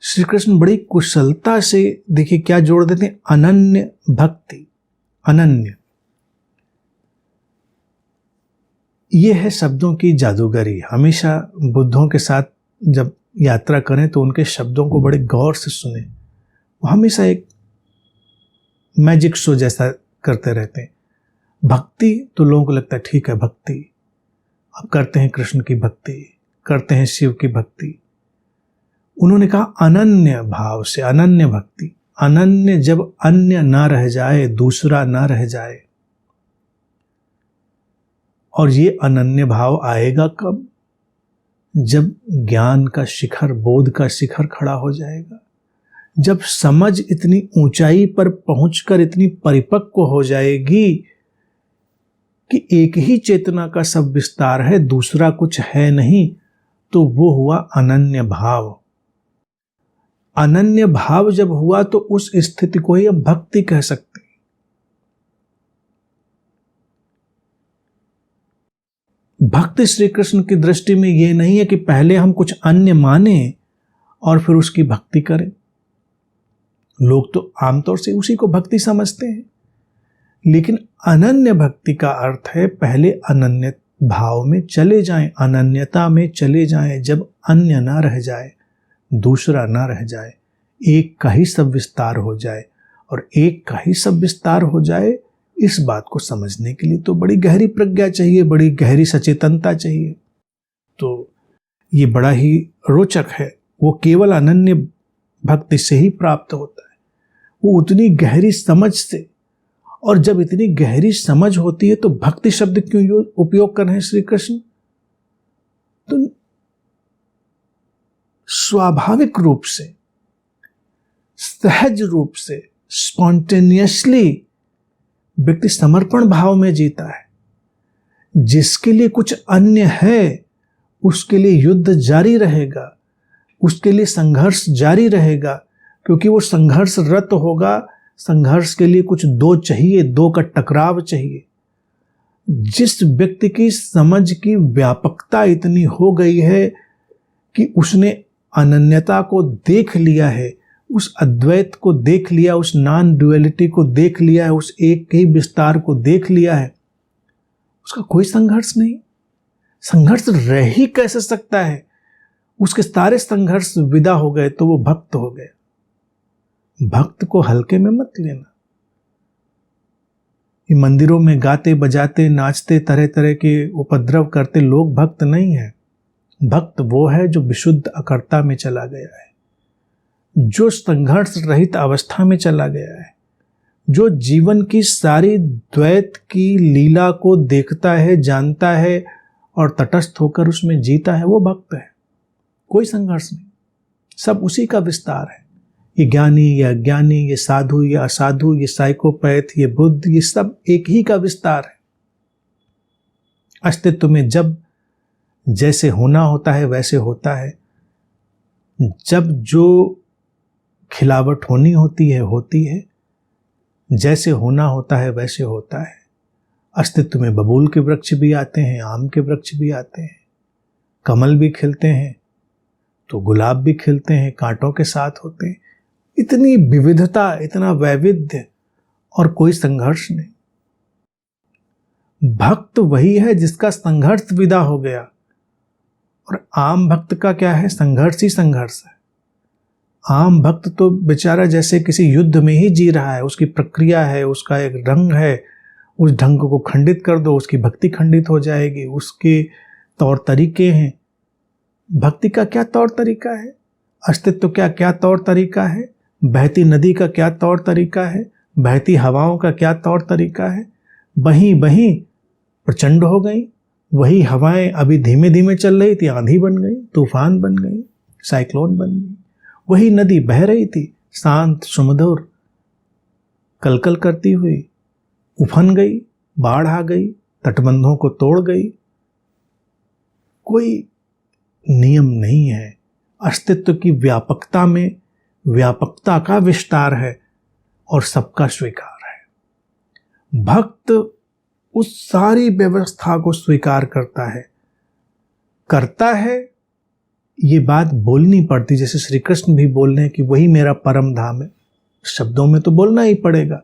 श्री कृष्ण बड़ी कुशलता से देखिए क्या जोड़ देते हैं, अनन्य भक्ति। अनन्य, ये है शब्दों की जादूगरी। हमेशा बुद्धों के साथ जब यात्रा करें तो उनके शब्दों को बड़े गौर से सुने। वो हमेशा एक मैजिक शो जैसा करते रहते हैं। भक्ति तो लोगों को लगता है ठीक है भक्ति, अब करते हैं कृष्ण की भक्ति, करते हैं शिव की भक्ति। उन्होंने कहा अनन्य भाव से, अनन्य भक्ति। अनन्य जब अन्य ना रह जाए, दूसरा ना रह जाए। और ये अनन्य भाव आएगा कब? जब ज्ञान का शिखर, बोध का शिखर खड़ा हो जाएगा, जब समझ इतनी ऊंचाई पर पहुंचकर इतनी परिपक्व हो जाएगी कि एक ही चेतना का सब विस्तार है, दूसरा कुछ है नहीं, तो वो हुआ अनन्य भाव। अनन्य भाव जब हुआ तो उस स्थिति को ही अब भक्ति कह सकते हैं। भक्ति श्री कृष्ण की दृष्टि में यह नहीं है कि पहले हम कुछ अन्य माने और फिर उसकी भक्ति करें। लोग तो आमतौर से उसी को भक्ति समझते हैं, लेकिन अनन्य भक्ति का अर्थ है पहले अनन्य भाव में चले जाएं, अनन्यता में चले जाएं। जब अन्य ना रह जाए, दूसरा ना रह जाए, एक का ही सब विस्तार हो जाए। और एक का ही सब विस्तार हो जाए, इस बात को समझने के लिए तो बड़ी गहरी प्रज्ञा चाहिए, बड़ी गहरी सचेतनता चाहिए। तो ये बड़ा ही रोचक है। वो केवल अनन्य भक्ति से ही प्राप्त होता है, वो उतनी गहरी समझ से। और जब इतनी गहरी समझ होती है तो भक्ति शब्द क्यों उपयोग कर रहे हैं श्री कृष्ण? तो स्वाभाविक रूप से, सहज रूप से, स्पॉन्टेनियसली व्यक्ति समर्पण भाव में जीता है। जिसके लिए कुछ अन्य है उसके लिए युद्ध जारी रहेगा, उसके लिए संघर्ष जारी रहेगा, क्योंकि वो संघर्षरत होगा। संघर्ष के लिए कुछ दो चाहिए, दो का टकराव चाहिए। जिस व्यक्ति की समझ की व्यापकता इतनी हो गई है कि उसने अनन्यता को देख लिया है, उस अद्वैत को देख लिया, उस नॉन ड्युअलिटी को देख लिया है, उस एक के ही विस्तार को देख लिया है, उसका कोई संघर्ष नहीं। संघर्ष रह ही कैसे सकता है? उसके सारे संघर्ष विदा हो गए तो वो भक्त हो गए। भक्त को हल्के में मत लेना। ये मंदिरों में गाते बजाते नाचते तरह तरह के उपद्रव करते लोग भक्त नहीं है। भक्त वो है जो विशुद्ध अकर्ता में चला गया है, जो संघर्ष रहित अवस्था में चला गया है, जो जीवन की सारी द्वैत की लीला को देखता है, जानता है और तटस्थ होकर उसमें जीता है, वो भक्त है। कोई संघर्ष नहीं, सब उसी का विस्तार है। ये ज्ञानी, ये अज्ञानी, ये साधु, ये असाधु, ये साइकोपैथ, ये बुद्ध, ये सब एक ही का विस्तार है। अस्तित्व में जब जैसे होना होता है वैसे होता है, जब जो खिलावट होनी होती है होती है, जैसे होना होता है वैसे होता है। अस्तित्व में बबूल के वृक्ष भी आते हैं, आम के वृक्ष भी आते हैं, कमल भी खिलते हैं, तो गुलाब भी खिलते हैं, कांटों के साथ होते हैं। इतनी विविधता, इतना वैविध्य और कोई संघर्ष नहीं। भक्त वही है जिसका संघर्ष विदा हो गया, और आम भक्त का क्या है? संघर्ष ही संघर्ष है। आम भक्त तो बेचारा जैसे किसी युद्ध में ही जी रहा है, उसकी प्रक्रिया है, उसका एक ढंग है, उस ढंग को खंडित कर दो, उसकी भक्ति खंडित हो जाएगी, उसके तौर तरीके हैं। भक्ति का क्या तौर तरीका है? अस्तित्व का क्या तौर तरीका है? बहती नदी का क्या तौर तरीका है? बहती हवाओं का क्या तौर तरीका है? बहीं बहीं प्रचंड हो गई, वही हवाएं अभी धीमे धीमे चल रही थी, आंधी बन गई, तूफान बन गई, साइक्लोन बन गई। वही नदी बह रही थी, शांत सुमधुर कलकल करती हुई, उफन गई, बाढ़ आ गई, तटबंधों को तोड़ गई। कोई नियम नहीं है। अस्तित्व की व्यापकता में व्यापकता का विस्तार है और सबका स्वीकार है। भक्त उस सारी व्यवस्था को स्वीकार करता है। ये बात बोलनी पड़ती, जैसे श्री कृष्ण भी बोल रहे हैं कि वही मेरा परम धाम है। शब्दों में तो बोलना ही पड़ेगा,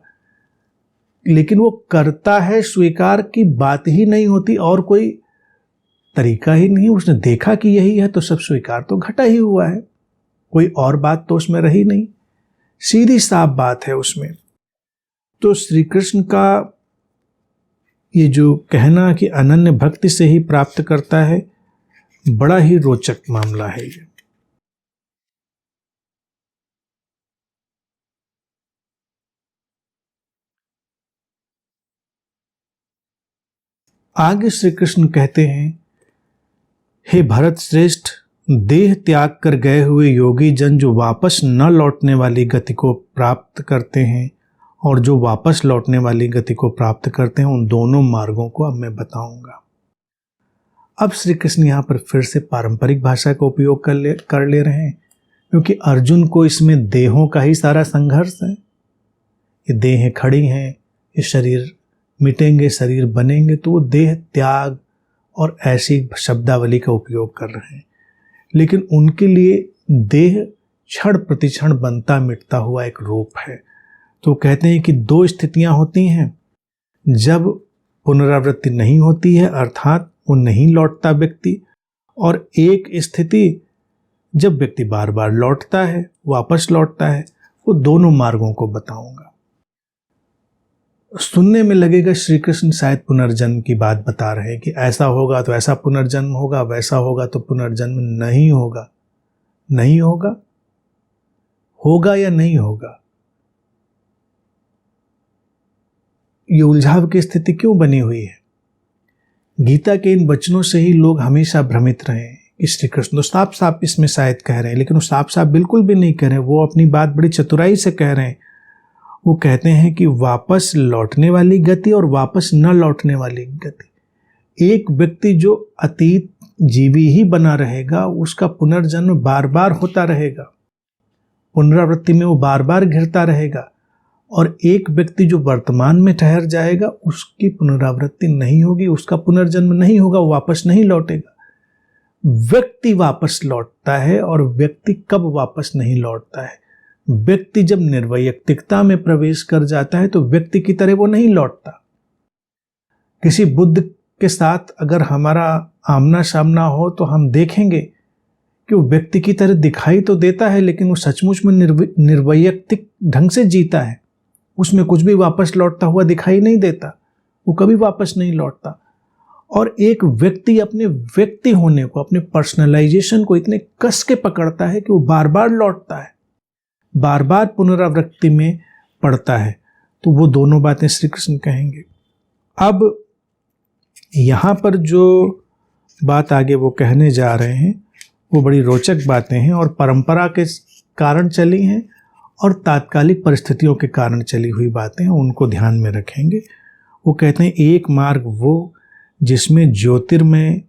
लेकिन वो करता है, स्वीकार की बात ही नहीं होती, और कोई तरीका ही नहीं। उसने देखा कि यही है तो सब स्वीकार तो घटा ही हुआ है, कोई और बात तो उसमें रही नहीं, सीधी साफ बात है उसमें। तो श्री कृष्ण का ये जो कहना कि अनन्य भक्ति से ही प्राप्त करता है, बड़ा ही रोचक मामला है ये। आगे श्री कृष्ण कहते हैं, हे भरत श्रेष्ठ, देह त्याग कर गए हुए योगी जन जो वापस न लौटने वाली गति को प्राप्त करते हैं और जो वापस लौटने वाली गति को प्राप्त करते हैं, उन दोनों मार्गों को अब मैं बताऊंगा। अब श्री कृष्ण यहाँ पर फिर से पारंपरिक भाषा का उपयोग कर ले रहे हैं, क्योंकि अर्जुन को इसमें देहों का ही सारा संघर्ष है। ये देहें खड़ी हैं, ये शरीर मिटेंगे, शरीर बनेंगे, तो वो देह त्याग और ऐसी शब्दावली का उपयोग कर रहे हैं। लेकिन उनके लिए देह क्षण प्रतिक्षण बनता मिटता हुआ एक रूप है। तो कहते हैं कि दो स्थितियां होती हैं, जब पुनरावृत्ति नहीं होती है, अर्थात वो नहीं लौटता व्यक्ति, और एक स्थिति जब व्यक्ति बार बार लौटता है, वापस लौटता है। वो दोनों मार्गों को बताऊंगा। सुनने में लगेगा श्री कृष्ण शायद पुनर्जन्म की बात बता रहे हैं कि ऐसा होगा तो ऐसा पुनर्जन्म होगा, वैसा होगा तो पुनर्जन्म नहीं होगा। नहीं होगा, होगा या नहीं होगा, ये उलझाव की स्थिति क्यों बनी हुई है? गीता के इन वचनों से ही लोग हमेशा भ्रमित रहे हैं कि श्री कृष्ण तो साफ साफ इसमें शायद कह रहे हैं, लेकिन वो साफ साफ बिल्कुल भी नहीं कह रहे हैं। वो अपनी बात बड़ी चतुराई से कह रहे हैं। वो कहते हैं कि वापस लौटने वाली गति और वापस न लौटने वाली गति। एक व्यक्ति जो अतीत जीवी ही बना रहेगा, उसका पुनर्जन्म बार बार होता रहेगा, पुनरावृत्ति में वो बार बार घिरता रहेगा। और एक व्यक्ति जो वर्तमान में ठहर जाएगा, उसकी पुनरावृत्ति नहीं होगी, उसका पुनर्जन्म नहीं होगा, वो वापस नहीं लौटेगा। व्यक्ति वापस लौटता है, और व्यक्ति कब वापस नहीं लौटता है? व्यक्ति जब निर्वैयक्तिकता में प्रवेश कर जाता है तो व्यक्ति की तरह वो नहीं लौटता। किसी बुद्ध के साथ अगर हमारा आमना सामना हो तो हम देखेंगे कि वो व्यक्ति की तरह दिखाई तो देता है, लेकिन वो सचमुच में निर्वैयक्तिक ढंग से जीता है। उसमें कुछ भी वापस लौटता हुआ दिखाई नहीं देता, वो कभी वापस नहीं लौटता। और एक व्यक्ति अपने व्यक्ति होने को, अपने पर्सनलाइजेशन को इतने कस के पकड़ता है कि वो बार बार लौटता है, बार बार पुनरावृत्ति में पड़ता है। तो वो दोनों बातें श्री कृष्ण कहेंगे। अब यहाँ पर जो बात आगे वो कहने जा रहे हैं, वो बड़ी रोचक बातें हैं, और परंपरा के कारण चली हैं और तात्कालिक परिस्थितियों के कारण चली हुई बातें हैं, उनको ध्यान में रखेंगे। वो कहते हैं, एक मार्ग वो जिसमें ज्योतिर्मय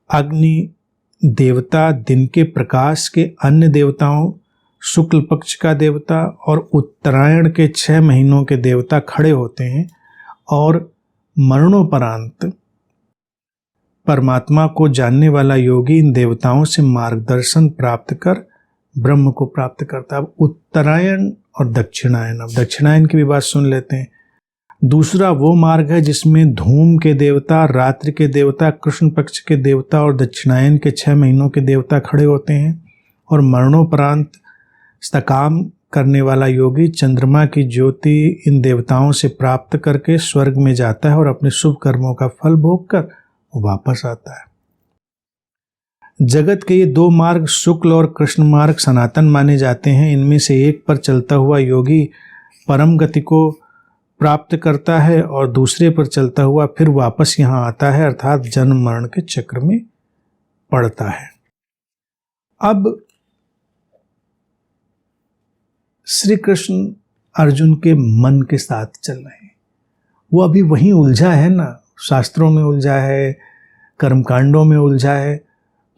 अग्नि देवता, दिन के प्रकाश के अन्य देवताओं, शुक्ल पक्ष का देवता और उत्तरायण के 6 महीनों के देवता खड़े होते हैं, और मरणोपरांत परमात्मा को जानने वाला योगी इन देवताओं से मार्गदर्शन प्राप्त कर ब्रह्म को प्राप्त करता है। अब उत्तरायण और दक्षिणायन, अब दक्षिणायन की भी बात सुन लेते हैं। दूसरा वो मार्ग है जिसमें धूम के देवता, रात्रि के देवता, कृष्ण पक्ष के देवता और दक्षिणायन के 6 महीनों के देवता खड़े होते हैं। और मरणोपरांत सकाम करने वाला योगी चंद्रमा की ज्योति इन देवताओं से प्राप्त करके स्वर्ग में जाता है और अपने शुभ कर्मों का फल भोग कर वापस आता है। जगत के ये 2 मार्ग, शुक्ल और कृष्ण मार्ग, सनातन माने जाते हैं। इनमें से एक पर चलता हुआ योगी परम गति को प्राप्त करता है और दूसरे पर चलता हुआ फिर वापस यहाँ आता है, अर्थात जन्म मरण के चक्र में पड़ता है। अब श्री कृष्ण अर्जुन के मन के साथ चल रहे हैं। वो अभी वहीं उलझा है ना, शास्त्रों में उलझा है, कर्मकांडों में उलझा है।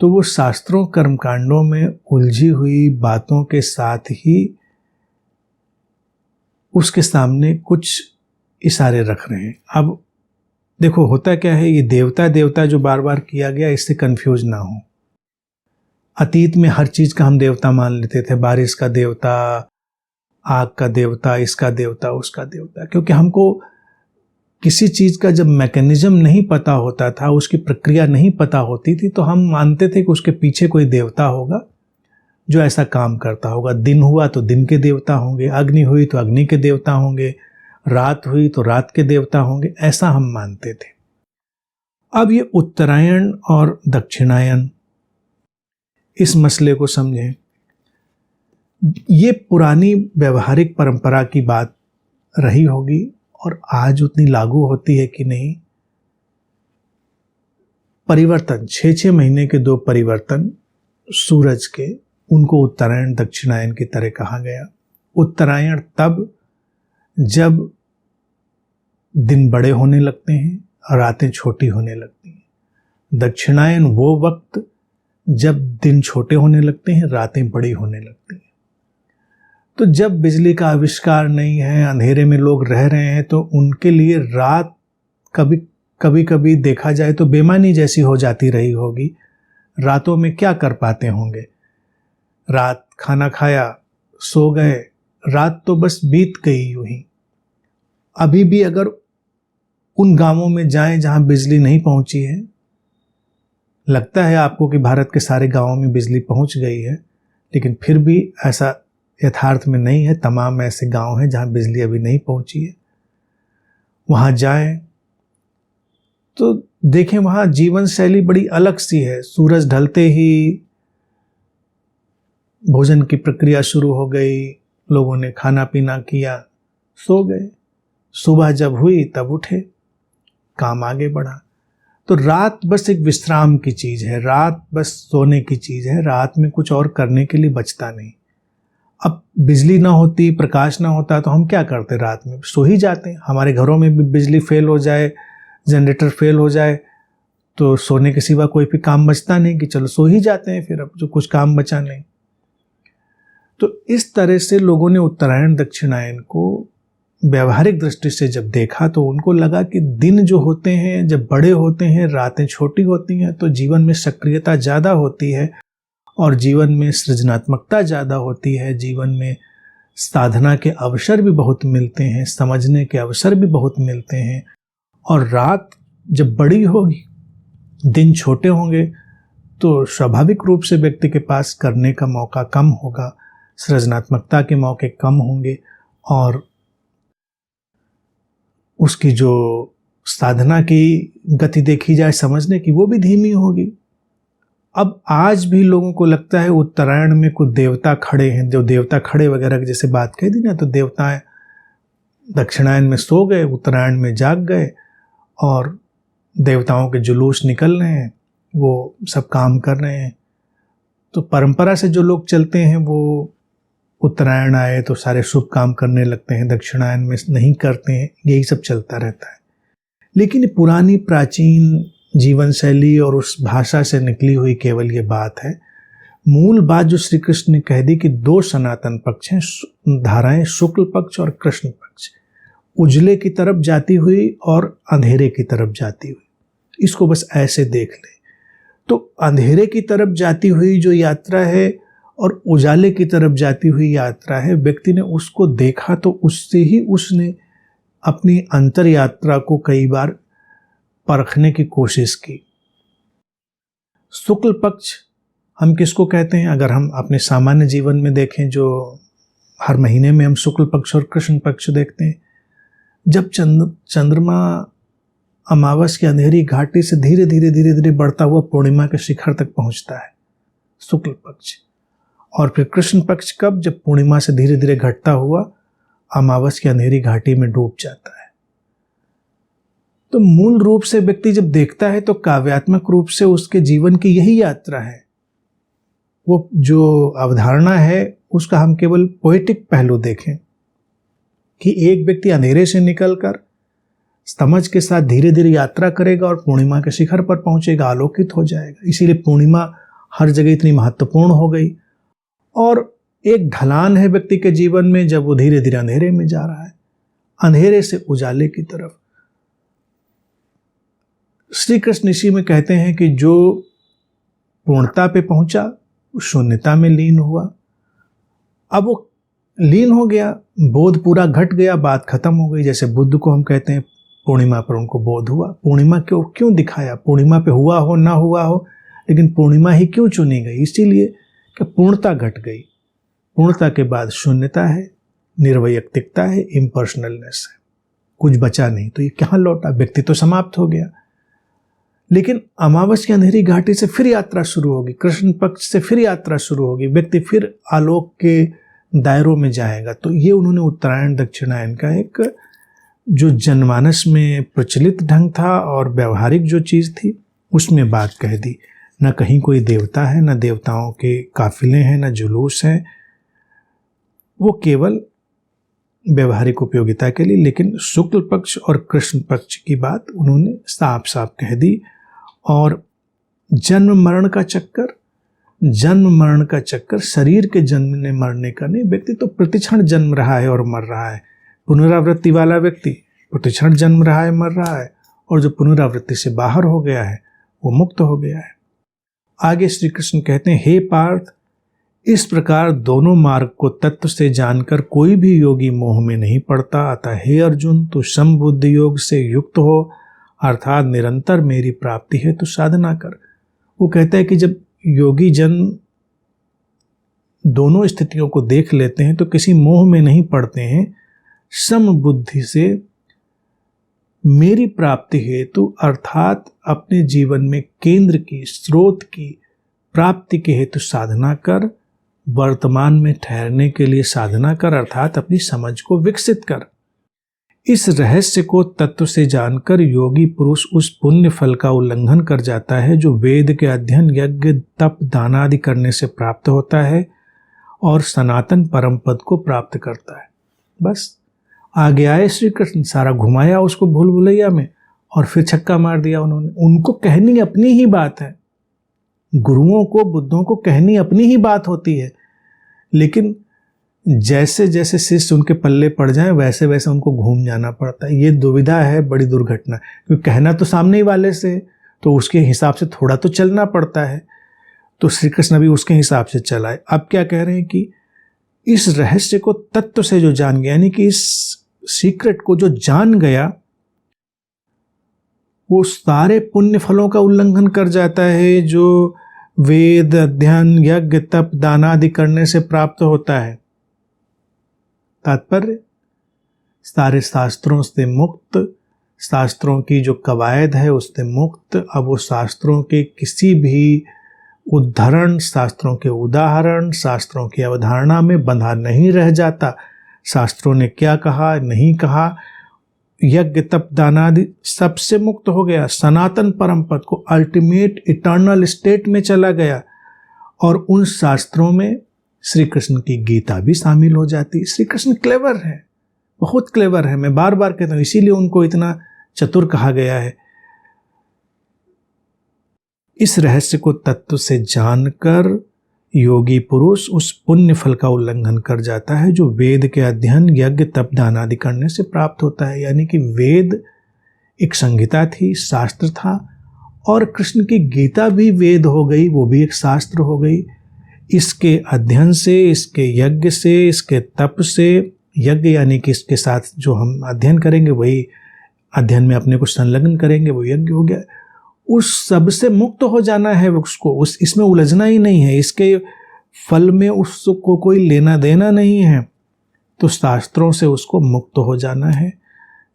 तो वो शास्त्रों कर्मकांडों में उलझी हुई बातों के साथ ही उसके सामने कुछ इशारे रख रहे हैं। अब देखो होता क्या है, ये देवता देवता जो बार बार किया गया, इससे कंफ्यूज ना हो। अतीत में हर चीज का हम देवता मान लेते थे, बारिश का देवता, आग का देवता, इसका देवता, उसका देवता, क्योंकि हमको किसी चीज का जब मैकेनिज्म नहीं पता होता था, उसकी प्रक्रिया नहीं पता होती थी, तो हम मानते थे कि उसके पीछे कोई देवता होगा जो ऐसा काम करता होगा। दिन हुआ तो दिन के देवता होंगे, अग्नि हुई तो अग्नि के देवता होंगे, रात हुई तो रात के देवता होंगे, ऐसा हम मानते थे। अब ये उत्तरायण और दक्षिणायन, इस मसले को समझें। ये पुरानी व्यवहारिक परंपरा की बात रही होगी और आज उतनी लागू होती है कि नहीं। परिवर्तन, 6-6 महीने के 2 परिवर्तन सूरज के, उनको उत्तरायण दक्षिणायन की तरह कहा गया। उत्तरायण तब जब दिन बड़े होने लगते हैं, रातें छोटी होने लगती हैं। दक्षिणायन वो वक्त जब दिन छोटे होने लगते हैं, रातें बड़ी होने लगती हैं। तो जब बिजली का आविष्कार नहीं है, अंधेरे में लोग रह रहे हैं, तो उनके लिए रात कभी कभी देखा जाए तो बेमानी जैसी हो जाती रही होगी। रातों में क्या कर पाते होंगे, रात खाना खाया, सो गए, रात तो बस बीत गई यूं ही। अभी भी अगर उन गांवों में जाएं जहां बिजली नहीं पहुंची है, लगता है आपको कि भारत के सारे गांवों में बिजली पहुंच गई है, लेकिन फिर भी ऐसा यथार्थ में नहीं है। तमाम ऐसे गांव हैं जहां बिजली अभी नहीं पहुंची है। वहां जाएं तो देखें, वहां जीवन शैली बड़ी अलग सी है। सूरज ढलते ही भोजन की प्रक्रिया शुरू हो गई, लोगों ने खाना पीना किया, सो गए। सुबह जब हुई तब उठे, काम आगे बढ़ा। तो रात बस एक विश्राम की चीज है, रात बस सोने की चीज है, रात में कुछ और करने के लिए बचता नहीं। अब बिजली ना होती, प्रकाश ना होता तो हम क्या करते, रात में सो ही जाते। हमारे घरों में भी बिजली फेल हो जाए, जनरेटर फेल हो जाए, तो सोने के सिवा कोई भी काम बचता नहीं कि चलो सो ही जाते हैं, फिर अब जो कुछ काम बचा नहीं। तो इस तरह से लोगों ने उत्तरायण दक्षिणायन को व्यवहारिक दृष्टि से जब देखा तो उनको लगा कि दिन जो होते हैं जब बड़े होते हैं, रातें छोटी होती हैं, तो जीवन में सक्रियता ज़्यादा होती है और जीवन में सृजनात्मकता ज़्यादा होती है, जीवन में साधना के अवसर भी बहुत मिलते हैं, समझने के अवसर भी बहुत मिलते हैं। और रात जब बड़ी होगी, दिन छोटे होंगे, तो स्वाभाविक रूप से व्यक्ति के पास करने का मौका कम होगा, सृजनात्मकता के मौके कम होंगे और उसकी जो साधना की गति देखी जाए समझने की, वो भी धीमी होगी। अब आज भी लोगों को लगता है उत्तरायण में कुछ देवता खड़े हैं, जो देवता खड़े वगैरह की जैसे बात कही थी ना, तो देवताएं दक्षिणायन में सो गए, उत्तरायण में जाग गए और देवताओं के जुलूस निकल रहे हैं, वो सब काम कर रहे हैं। तो परंपरा से जो लोग चलते हैं वो उत्तरायण आए तो सारे शुभ काम करने लगते हैं, दक्षिणायन में नहीं करते हैं, यही सब चलता रहता है। लेकिन पुरानी प्राचीन जीवन शैली और उस भाषा से निकली हुई केवल ये बात है। मूल बात जो श्री कृष्ण ने कह दी कि 2 सनातन पक्ष हैं, धाराएं, शुक्ल पक्ष और कृष्ण पक्ष। उजले की तरफ जाती हुई और अंधेरे की तरफ जाती हुई। इसको बस ऐसे देख ले। तो अंधेरे की तरफ जाती हुई जो यात्रा है और उजाले की तरफ जाती हुई यात्रा है, व्यक्ति ने उसको देखा तो उससे ही उसने अपनी अंतर यात्रा को कई बार परखने की कोशिश की। शुक्ल पक्ष हम किसको कहते हैं? अगर हम अपने सामान्य जीवन में देखें, जो हर महीने में हम शुक्ल पक्ष और कृष्ण पक्ष देखते हैं, जब चंद्रमा अमावस की अंधेरी घाटी से धीरे धीरे धीरे धीरे बढ़ता हुआ पूर्णिमा के शिखर तक पहुंचता है, शुक्ल पक्ष। और फिर कृष्ण पक्ष कब? जब पूर्णिमा से धीरे धीरे घटता हुआ अमावस की अंधेरी घाटी में डूब जाता है। तो मूल रूप से व्यक्ति जब देखता है तो काव्यात्मक रूप से उसके जीवन की यही यात्रा है। वो जो अवधारणा है उसका हम केवल पोएटिक पहलू देखें कि एक व्यक्ति अंधेरे से निकलकर समझ के साथ धीरे धीरे यात्रा करेगा और पूर्णिमा के शिखर पर पहुंचेगा, आलोकित हो जाएगा। इसीलिए पूर्णिमा हर जगह इतनी महत्वपूर्ण हो गई। और एक ढलान है व्यक्ति के जीवन में जब वो धीरे धीरे अंधेरे में जा रहा है, अंधेरे से उजाले की तरफ। श्री कृष्ण इसी में कहते हैं कि जो पूर्णता पे पहुंचा शून्यता में लीन हुआ। अब वो लीन हो गया, बोध पूरा घट गया, बात खत्म हो गई। जैसे बुद्ध को हम कहते हैं पूर्णिमा पर उनको बोध हुआ। पूर्णिमा क्यों दिखाया? पूर्णिमा पे हुआ हो ना हुआ हो, लेकिन पूर्णिमा ही क्यों चुनी गई? इसीलिए कि पूर्णता घट गई। पूर्णता के बाद शून्यता है, निर्वैयक्तिकता है, इम्पर्सनलनेस है, कुछ बचा नहीं। तो ये कहाँ लौटा? व्यक्ति तो समाप्त हो गया। लेकिन अमावस की अंधेरी घाटी से फिर यात्रा शुरू होगी, कृष्ण पक्ष से फिर यात्रा शुरू होगी, व्यक्ति फिर आलोक के दायरों में जाएगा। तो ये उन्होंने उत्तरायण दक्षिणायन का एक जो जनमानस में प्रचलित ढंग था और व्यवहारिक जो चीज़ थी उसमें बात कह दी। न कहीं कोई देवता है, न देवताओं के काफिले हैं, न जुलूस हैं, वो केवल व्यवहारिक उपयोगिता के लिए। लेकिन शुक्ल पक्ष और कृष्ण पक्ष की बात उन्होंने साफ साफ कह दी। और जन्म मरण का चक्कर शरीर के जन्मने मरने का नहीं। व्यक्ति तो प्रतिक्षण जन्म रहा है और मर रहा है। पुनरावृत्ति वाला व्यक्ति प्रतिक्षण जन्म रहा है, मर रहा है, और जो पुनरावृत्ति से बाहर हो गया है वो मुक्त हो गया है। आगे श्री कृष्ण कहते हैं, हे पार्थ, इस प्रकार दोनों मार्ग को तत्व से जानकर कोई भी योगी मोह में नहीं पड़ता। अतः हे अर्जुन, तू समबुद्धि योग से युक्त हो, अर्थात निरंतर मेरी प्राप्ति है तो साधना कर। वो कहता है कि जब योगी जन दोनों स्थितियों को देख लेते हैं तो किसी मोह में नहीं पड़ते हैं। समबुद्धि से मेरी प्राप्ति हेतु अर्थात अपने जीवन में केंद्र की, स्रोत की प्राप्ति के हेतु साधना कर। वर्तमान में ठहरने के लिए साधना कर, अर्थात अपनी समझ को विकसित कर। इस रहस्य को तत्व से जानकर योगी पुरुष उस पुण्य फल का उल्लंघन कर जाता है जो वेद के अध्ययन, यज्ञ, तप, दान आदि करने से प्राप्त होता है और सनातन परम पद को प्राप्त करता है। बस आगे आए श्री कृष्ण, सारा घुमाया उसको भूल भुलैया में और फिर छक्का मार दिया उन्होंने। उनको कहनी अपनी ही बात है, गुरुओं को, बुद्धों को कहनी अपनी ही बात होती है, लेकिन जैसे जैसे शिष्य उनके पल्ले पड़ जाएं वैसे वैसे उनको घूम जाना पड़ता है। ये दुविधा है, बड़ी दुर्घटना। क्योंकि कहना तो सामने ही वाले से, तो उसके हिसाब से थोड़ा तो चलना पड़ता है। तो श्री कृष्ण भी उसके हिसाब से चलाए। अब क्या कह रहे हैं कि इस रहस्य को तत्व से जो जान गया, यानी कि इस सीक्रेट को जो जान गया, वो सारे पुण्य फलों का उल्लंघन कर जाता है जो वेद, अध्ययन, यज्ञ, तप, दान आदि करने से प्राप्त होता है। तात्पर्य, सारे शास्त्रों से मुक्त, शास्त्रों की जो कवायद है उससे मुक्त। अब वो शास्त्रों के किसी भी उद्धरण, शास्त्रों के उदाहरण, शास्त्रों की अवधारणा में बंधा नहीं रह जाता। शास्त्रों ने क्या कहा, नहीं कहा, यज्ञ, तप, दान आदि सबसे मुक्त हो गया। सनातन परम पद को, अल्टीमेट इटर्नल स्टेट में चला गया। और उन शास्त्रों में श्री कृष्ण की गीता भी शामिल हो जाती। श्री कृष्ण क्लेवर है, बहुत क्लेवर है। मैं बार बार कहता हूँ, इसीलिए उनको इतना चतुर कहा गया है। इस रहस्य को तत्व से जानकर योगी पुरुष उस पुण्य फल का उल्लंघन कर जाता है जो वेद के अध्ययन, यज्ञ, तप, दान आदि करने से प्राप्त होता है। यानी कि वेद एक संहिता थी, शास्त्र था, और कृष्ण की गीता भी वेद हो गई, वो भी एक शास्त्र हो गई। इसके अध्ययन से, इसके यज्ञ से, इसके तप से, यज्ञ यानी कि इसके साथ जो हम अध्ययन करेंगे वही अध्ययन में अपने को संलग्न करेंगे, वो यज्ञ हो गया। उस सब से मुक्त हो जाना है उसको, इसमें उलझना ही नहीं है, इसके फल में उसको कोई लेना देना नहीं है। तो शास्त्रों से उसको मुक्त हो जाना है।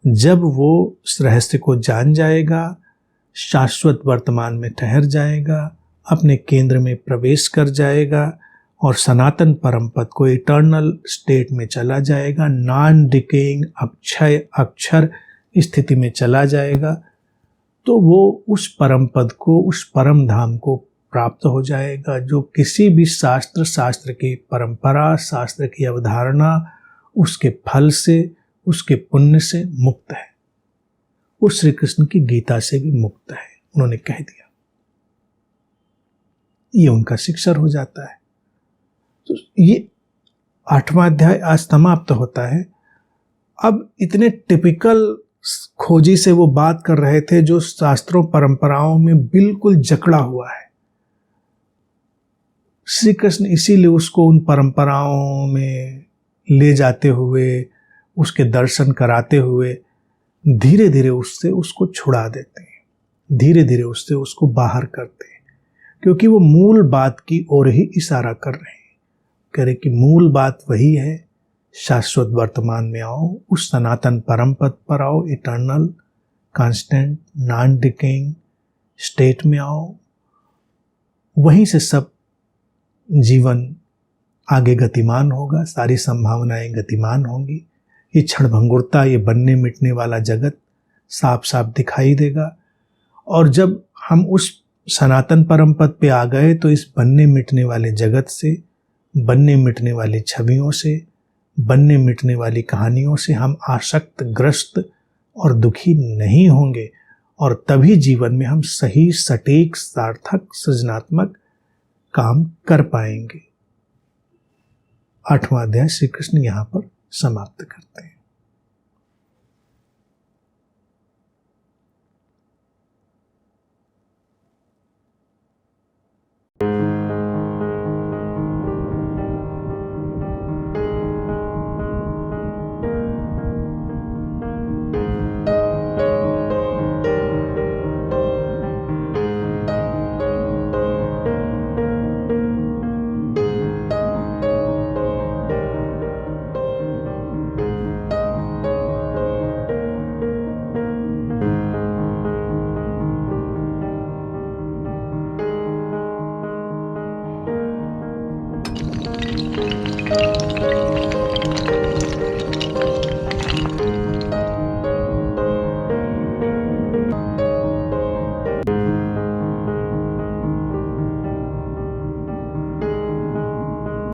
जब वो इस रहस्य को जान जाएगा, शाश्वत वर्तमान में ठहर जाएगा, अपने केंद्र में प्रवेश कर जाएगा और सनातन परम पद को इटर्नल स्टेट में चला जाएगा, नॉन डिकेइंग अक्षय अक्षर स्थिति में चला जाएगा, तो वो उस परम पद को, उस परम धाम को प्राप्त हो जाएगा जो किसी भी शास्त्र की परंपरा, शास्त्र की अवधारणा, उसके फल से, उसके पुण्य से मुक्त है। वो श्री कृष्ण की गीता से भी मुक्त है, उन्होंने कह दिया। ये उनका शिक्षण हो जाता है। तो ये 8वां अध्याय आज समाप्त होता है। अब इतने टिपिकल खोजी से वो बात कर रहे थे जो शास्त्रों परंपराओं में बिल्कुल जकड़ा हुआ है। श्री कृष्ण इसीलिए उसको उन परंपराओं में ले जाते हुए, उसके दर्शन कराते हुए धीरे धीरे उससे उसको छुड़ा देते हैं, धीरे धीरे उससे उसको बाहर करते हैं, क्योंकि वो मूल बात की ओर ही इशारा कर रहे हैं। कह रहे कि मूल बात वही है, शाश्वत वर्तमान में आओ, उस सनातन परम पद पर आओ, eternal constant non decaying state में आओ। वहीं से सब जीवन आगे गतिमान होगा, सारी संभावनाएं गतिमान होंगी। ये क्षणभंगुरता, ये बनने मिटने वाला जगत साफ साफ दिखाई देगा। और जब हम उस सनातन परम पद पे आ गए तो इस बनने मिटने वाले जगत से, बनने मिटने वाली छवियों से, बनने मिटने वाली कहानियों से हम आसक्त, ग्रस्त और दुखी नहीं होंगे, और तभी जीवन में हम सही, सटीक, सार्थक, सृजनात्मक काम कर पाएंगे। 8वां अध्याय श्री कृष्ण यहाँ पर समाप्त करते हैं।